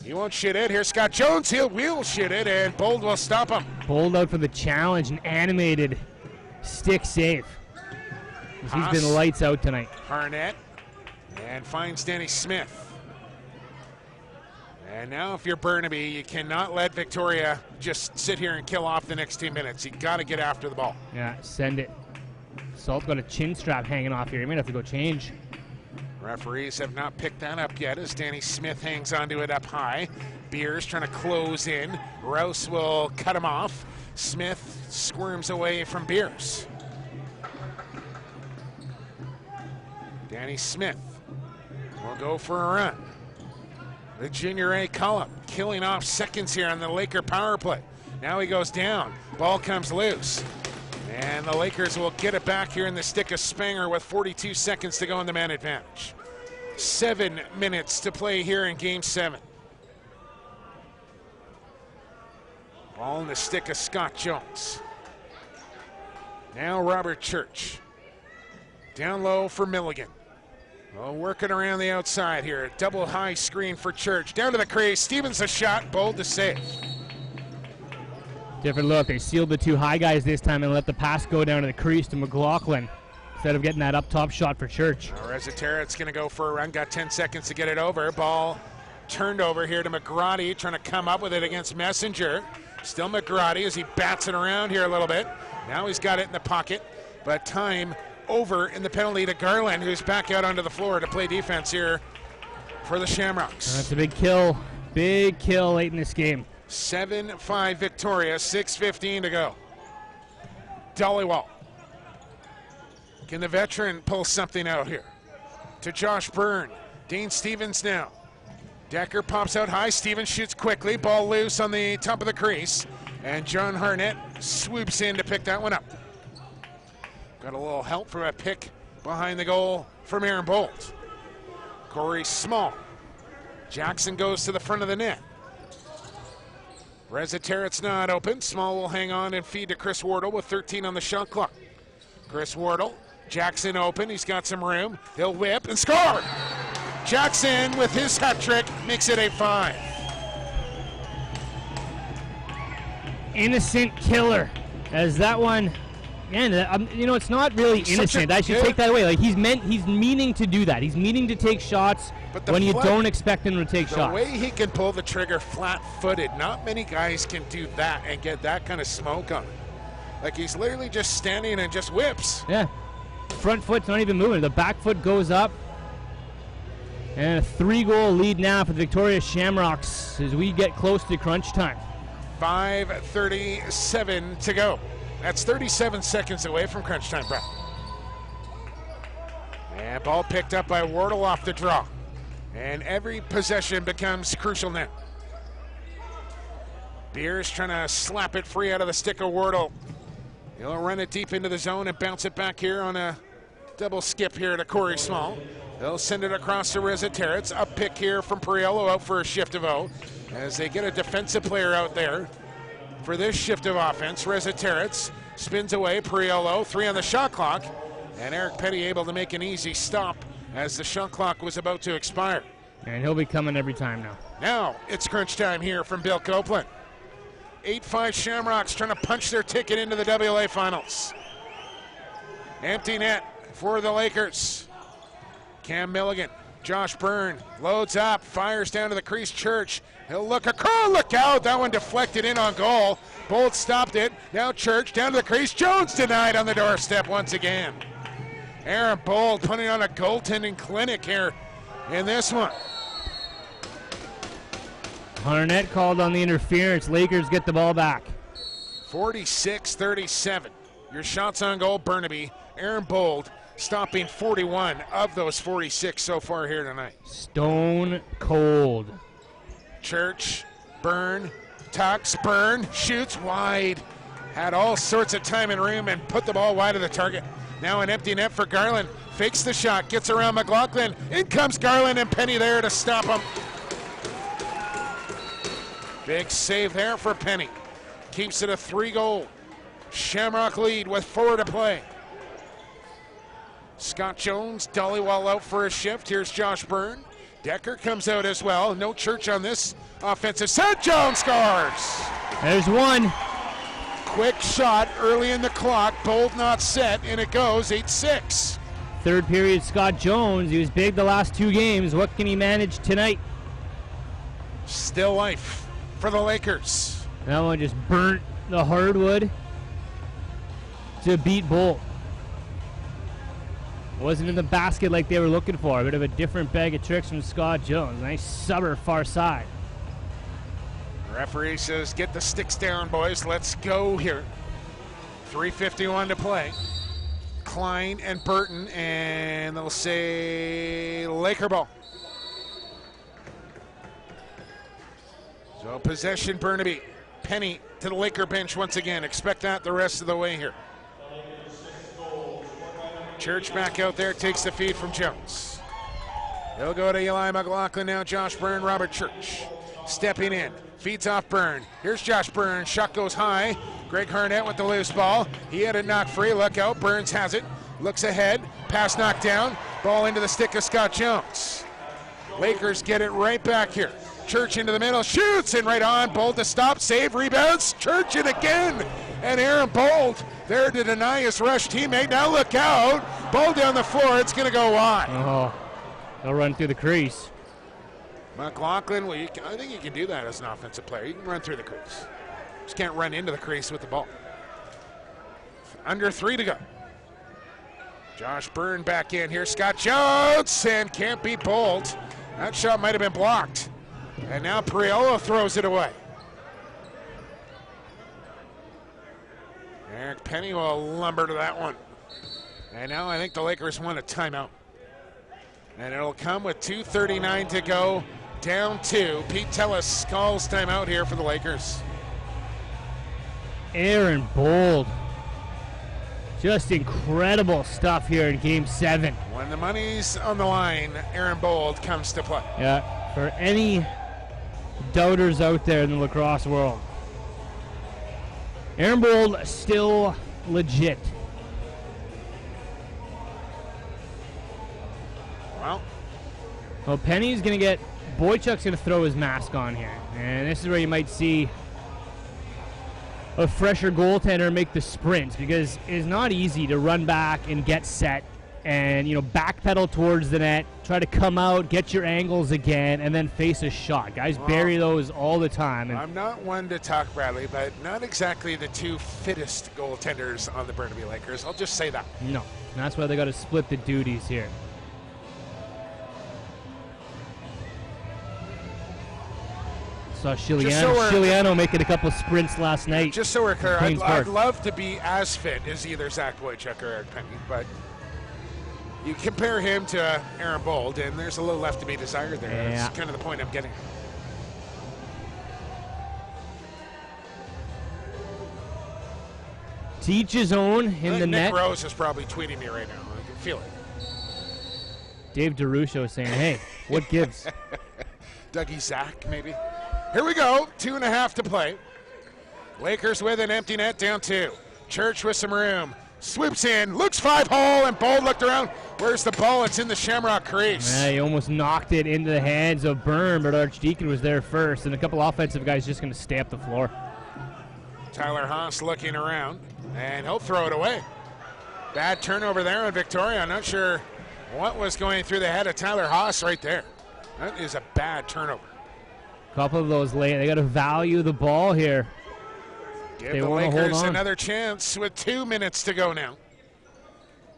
He won't shit it. Here's Scott Jones, he'll wheel shit it, and Bold will stop him. Bold out for the challenge, an animated stick save. He's been lights out tonight. Harnett, and finds Danny Smith. And now if you're Burnaby, you cannot let Victoria just sit here and kill off the next 2 minutes. You got to get after the ball. Yeah, send it. Salt got a chin strap hanging off here. He might have to go change. Referees have not picked that up yet as Danny Smith hangs onto it up high. Beers trying to close in. Rouse will cut him off. Smith squirms away from Beers. Danny Smith will go for a run. The junior A Cullum killing off seconds here on the Laker power play. Now he goes down. Ball comes loose. And the Lakers will get it back here in the stick of Spanger with 42 seconds to go in the man advantage. 7 minutes to play here in Game 7. Ball in the stick of Scott Jones. Now Robert Church. Down low for Milligan. Well, working around the outside here. Double high screen for Church. Down to the crease. Stevens a shot. Bold to save. Different look. They sealed the 2 high guys this time and let the pass go down to the crease to McLaughlin instead of getting that up top shot for Church. Rezaterit's going to go for a run. Got 10 seconds to get it over. Ball turned over here to McGrady, trying to come up with it against Messenger. Still McGrady as he bats it around here a little bit. Now he's got it in the pocket, but time over in the penalty to Garland, who's back out onto the floor to play defense here for the Shamrocks. That's a big kill. Big kill late in this game. 7-5 Victoria, 6:15 to go. Dollywall. Can the veteran pull something out here? To Josh Byrne. Dane Stevens now. Decker pops out high. Stevens shoots quickly. Ball loose on the top of the crease. And John Harnett swoops in to pick that one up. Got a little help from a pick behind the goal from Aaron Bolt. Corey Small. Jackson goes to the front of the net. Rezaterit's not open. Small will hang on and feed to Chris Wardle with 13 on the shot clock. Chris Wardle. Jackson open. He's got some room. He'll whip and score. Jackson with his hat trick makes it 8-5. Innocent killer. As that one, man, you know, it's not really innocent. I should take that away. Like he's meaning to do that. He's meaning to take shots when you don't expect him to take shots. The way he can pull the trigger flat-footed, not many guys can do that and get that kind of smoke on him. Like he's literally just standing and just whips. Yeah. Front foot's not even moving. The back foot goes up. And a 3-goal lead now for the Victoria Shamrocks as we get close to crunch time. 5:37 to go. That's 37 seconds away from crunch time, Brett. And ball picked up by Wardle off the draw. And every possession becomes crucial now. Beers trying to slap it free out of the stick of Wardle. He'll run it deep into the zone and bounce it back here on a Double skip here to Corey Small. They'll send it across to Reza Terrets. Up pick here from Priello out for a shift of O. As they get a defensive player out there for this shift of offense. Reza Terrets spins away. Priello, 3 on the shot clock. And Eric Petty able to make an easy stop as the shot clock was about to expire. And he'll be coming every time now. Now it's crunch time here from Bill Copeland. 8-5 Shamrocks trying to punch their ticket into the WLA finals. Empty net for the Lakers. Cam Milligan, Josh Byrne loads up, fires down to the crease. Church, he'll look across, look out, that one deflected in on goal. Bolt stopped it, now Church down to the crease. Jones denied on the doorstep once again. Aaron Bolt putting on a goaltending clinic here in this one. Harnett called on the interference. Lakers get the ball back. 46-37. Your shots on goal, Burnaby. Aaron Bold stopping 41 of those 46 so far here tonight. Stone cold. Church, Byrne, tucks, Byrne, shoots wide. Had all sorts of time and room and put the ball wide of the target. Now an empty net for Garland. Fakes the shot, gets around McLaughlin. In comes Garland and Penny there to stop him. Big save there for Penny. Keeps it a 3-goal Shamrock lead with 4 to play. Scott Jones, Dollywall out for a shift. Here's Josh Byrne. Decker comes out as well. No Church on this offensive set. Jones scores. There's one. Quick shot early in the clock. Bold not set, and it goes 8-6. Third period, Scott Jones. He was big the last 2 games. What can he manage tonight? Still life for the Lakers. That one just burnt the hardwood to beat Bolt. Wasn't in the basket like they were looking for. A bit of a different bag of tricks from Scott Jones. Nice subber far side. Referee says, get the sticks down, boys. Let's go here. 3:51 to play. Klein and Burton, and they'll say Laker ball. So possession, Burnaby. Penny to the Laker bench once again. Expect that the rest of the way here. Church back out there, takes the feed from Jones. They'll go to Eli Mclaughlin now. Josh Byrne, Robert Church. Stepping in, feeds off Byrne. Here's Josh Byrne, shot goes high. Greg Harnett with the loose ball. He had it knocked free, look out, Burns has it. Looks ahead, pass knocked down. Ball into the stick of Scott Jones. Lakers get it right back here. Church into the middle, shoots, and right on. Bold to stop, save, rebounds. Church in again. And Aaron Bold there to deny his rush teammate. Now look out. Ball down the floor, it's going to go wide. Oh, they'll run through the crease. McLaughlin, well, I think you can do that as an offensive player. You can run through the crease. Just can't run into the crease with the ball. Under 3 to go. Josh Byrne back in here. Scott Jones, and can't beat Bold. That shot might have been blocked. And now Priello throws it away. Eric Penny will lumber to that one. And now I think the Lakers want a timeout. And it'll come with 2:39 to go. Down 2. Pete Tellis calls timeout here for the Lakers. Aaron Bold. Just incredible stuff here in Game 7. When the money's on the line, Aaron Bold comes to play. Yeah, for any doubters out there in the lacrosse world. Aaron Bold still legit. Well, Penny's going to get, Boychuk's going to throw his mask on here. And this is where you might see a fresher goaltender make the sprints, because it's not easy to run back and get set and, backpedal towards the net, try to come out, get your angles again, and then face a shot. Guys bury those all the time. And I'm not one to talk, Bradley, but not exactly the 2 fittest goaltenders on the Burnaby Lakers. I'll just say that. No, and that's why they got to split the duties here. Saw Chiliano making a couple sprints last night. Just so we're clear, I'd love to be as fit as either Zach Boychuk or Eric Penny, but you compare him to Aaron Bold, and there's a little left to be desired there. Yeah. That's kind of the point I'm getting. To each his own in the net. Nick Rose is probably tweeting me right now. feel it. Dave DeRusho saying, hey, what gives? Dougie Zach, maybe. Here we go. 2.5 to play. Lakers with an empty net, down 2. Church with some room. Swoops in, looks 5-hole, and Bold looked around. Where's the ball? It's in the Shamrock crease. Yeah, he almost knocked it into the hands of Byrne, but Archdeacon was there first, and a couple offensive guys just going to stay up the floor. Tyler Haas looking around, and he'll throw it away. Bad turnover there on Victoria. I'm not sure what was going through the head of Tyler Haas right there. That is a bad turnover. Couple of those late. They got to value the ball here. Give the Lakers another chance with 2 minutes to go now.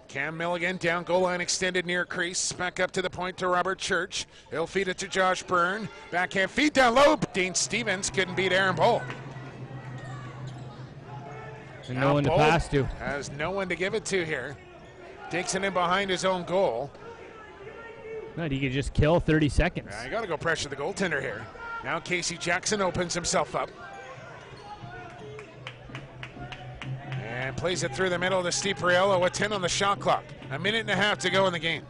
Cam Milligan down goal line extended near crease. Back up to the point to Robert Church. He'll feed it to Josh Byrne. Backhand feed down low. Dean Stevens couldn't beat Aaron Bold. And no one to pass to. Has no one to give it to here. Takes it in behind his own goal. No, he could just kill 30 seconds. You got to go pressure the goaltender here. Now Casey Jackson opens himself up. And plays it through the middle to Steve Priello with 10 on the shot clock. 1.5 minutes to go in the game.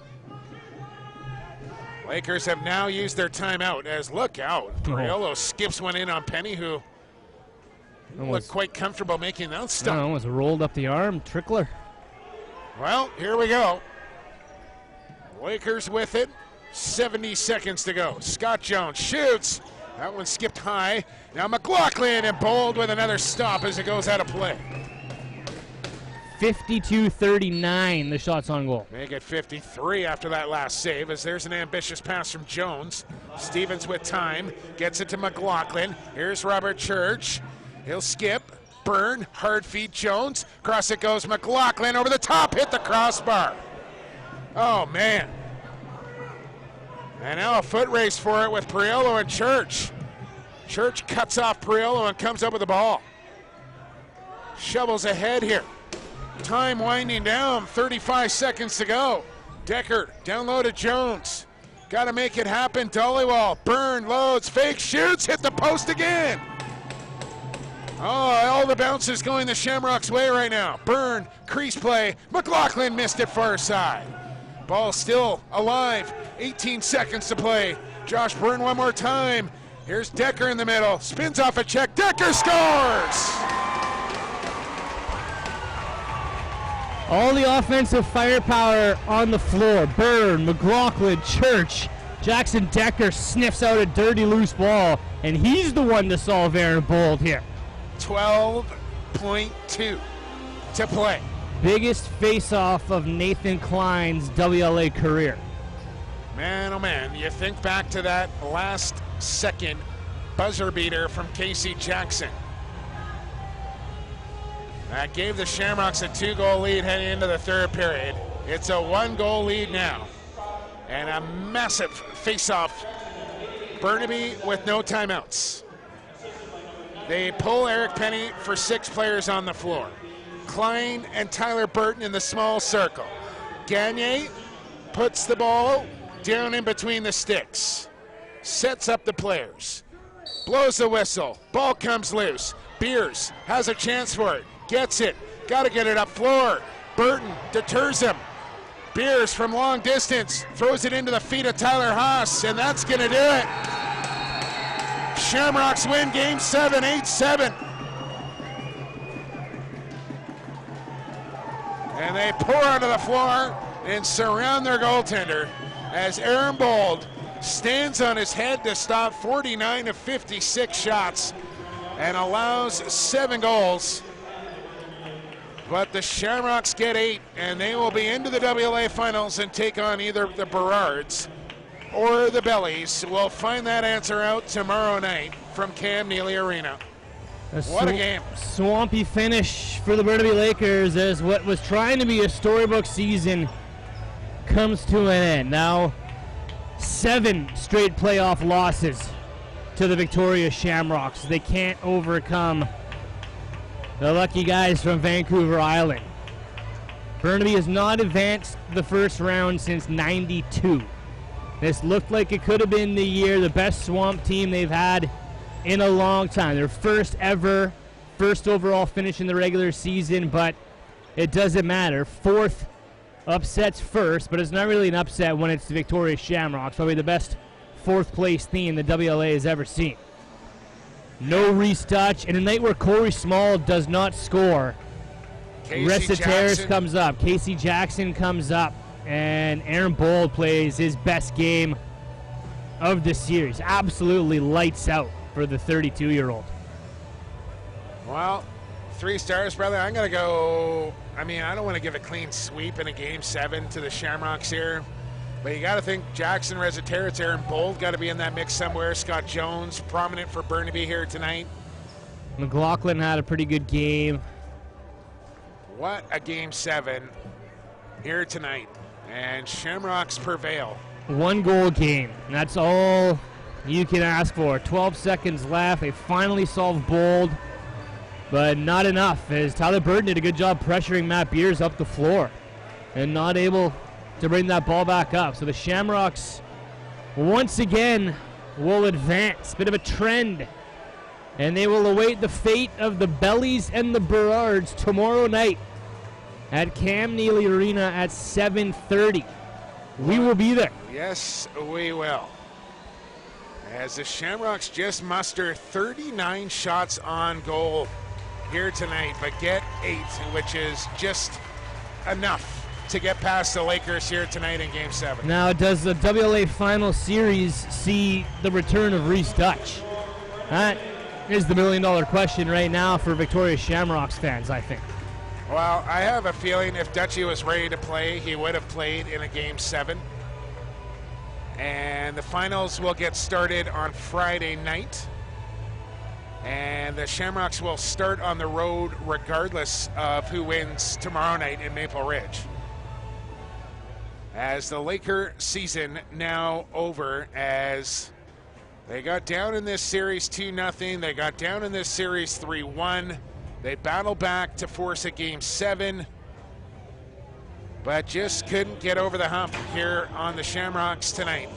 Lakers have now used their timeout as look out. Priello skips one in on Penny, who looked quite comfortable making that stop. Almost rolled up the arm, trickler. Well, here we go. Lakers with it. 70 seconds to go. Scott Jones shoots. That one skipped high. Now McLaughlin and Bold with another stop as it goes out of play. 52-39, the shots on goal. Make it 53 after that last save, as there's an ambitious pass from Jones. Stevens with time, gets it to McLaughlin. Here's Robert Church. He'll skip. Byrne, hard feed Jones. Across it goes McLaughlin, over the top, hit the crossbar. Oh, man. And now a foot race for it with Priello and Church. Church cuts off Priello and comes up with the ball. Shovels ahead here. Time winding down, 35 seconds to go. Decker down low to Jones. Got to make it happen. Dollywall, Byrne loads, fake shoots, hit the post again. Oh, all the bounces going the Shamrocks' way right now. Byrne, crease play. McLaughlin missed it far side. Ball still alive. 18 seconds to play. Josh Byrne one more time. Here's Decker in the middle. Spins off a check. Decker scores! All the offensive firepower on the floor. Byrne, McLaughlin, Church. Jackson Decker sniffs out a dirty loose ball, and he's the one to solve Aaron Bold here. 12.2 to play. Biggest face-off of Nathan Klein's WLA career. Man, oh man, you think back to that last second buzzer beater from Casey Jackson. That gave the Shamrocks a 2-goal lead heading into the third period. It's a 1-goal lead now. And a massive face-off. Burnaby with no timeouts. They pull Eric Penny for 6 players on the floor. Klein and Tyler Burton in the small circle. Gagne puts the ball down in between the sticks. Sets up the players. Blows the whistle. Ball comes loose. Beers has a chance for it. Gets it. Got to get it up floor. Burton deters him. Beers from long distance throws it into the feet of Tyler Haas, and that's going to do it. Shamrocks win Game 7, 8-7. And they pour onto the floor and surround their goaltender as Aaron Bold stands on his head to stop 49 of 56 shots and allows 7 goals. But the Shamrocks get 8, and they will be into the WLA finals and take on either the Burrards or the Bellies. We'll find that answer out tomorrow night from Cam Neely Arena. What a game. Swampy finish for the Burnaby Lakers as what was trying to be a storybook season comes to an end. Now, 7 straight playoff losses to the Victoria Shamrocks. They can't overcome the lucky guys from Vancouver Island. Burnaby has not advanced the first round since '92. This looked like it could have been the year, the best Swamp team they've had in a long time. Their first overall finish in the regular season, but it doesn't matter. 4th upsets first, but it's not really an upset when it's the Victoria Shamrocks, probably the best fourth-place team the WLA has ever seen. No Reese Dutch, in a night where Corey Small does not score. Reciteris comes up, Casey Jackson comes up, and Aaron Bold plays his best game of the series. Absolutely lights out for the 32-year-old. Well, 3 stars, brother. I'm going to go, I don't want to give a clean sweep in a Game 7 to the Shamrocks here, but you got to think Jackson, Reciteris, Aaron Bold got to be in that mix somewhere. Scott Jones, prominent for Burnaby here tonight. McLaughlin had a pretty good game. What a Game 7 here tonight, and Shamrocks prevail. 1-goal game. That's all you can ask for. 12 seconds left. They finally solved Bold, but not enough, as Tyler Burton did a good job pressuring Matt Beers up the floor and not able to bring that ball back up. So the Shamrocks once again will advance. Bit of a trend. And they will await the fate of the Bellies and the Burrards tomorrow night at Cam Neely Arena at 7:30. We will be there. Yes, we will. As the Shamrocks just muster 39 shots on goal here tonight, but get 8, which is just enough to get past the Lakers here tonight in Game 7. Now, does the WLA Final Series see the return of Reese Dutch? That is the million-dollar question right now for Victoria Shamrocks fans, I think. Well, I have a feeling if Dutchie was ready to play, he would have played in a Game 7. And the finals will get started on Friday night. And the Shamrocks will start on the road regardless of who wins tomorrow night in Maple Ridge. As the Laker season now over, as they got down in this series 2-0. They got down in this series 3-1. They battled back to force a Game 7, but just couldn't get over the hump here on the Shamrocks tonight.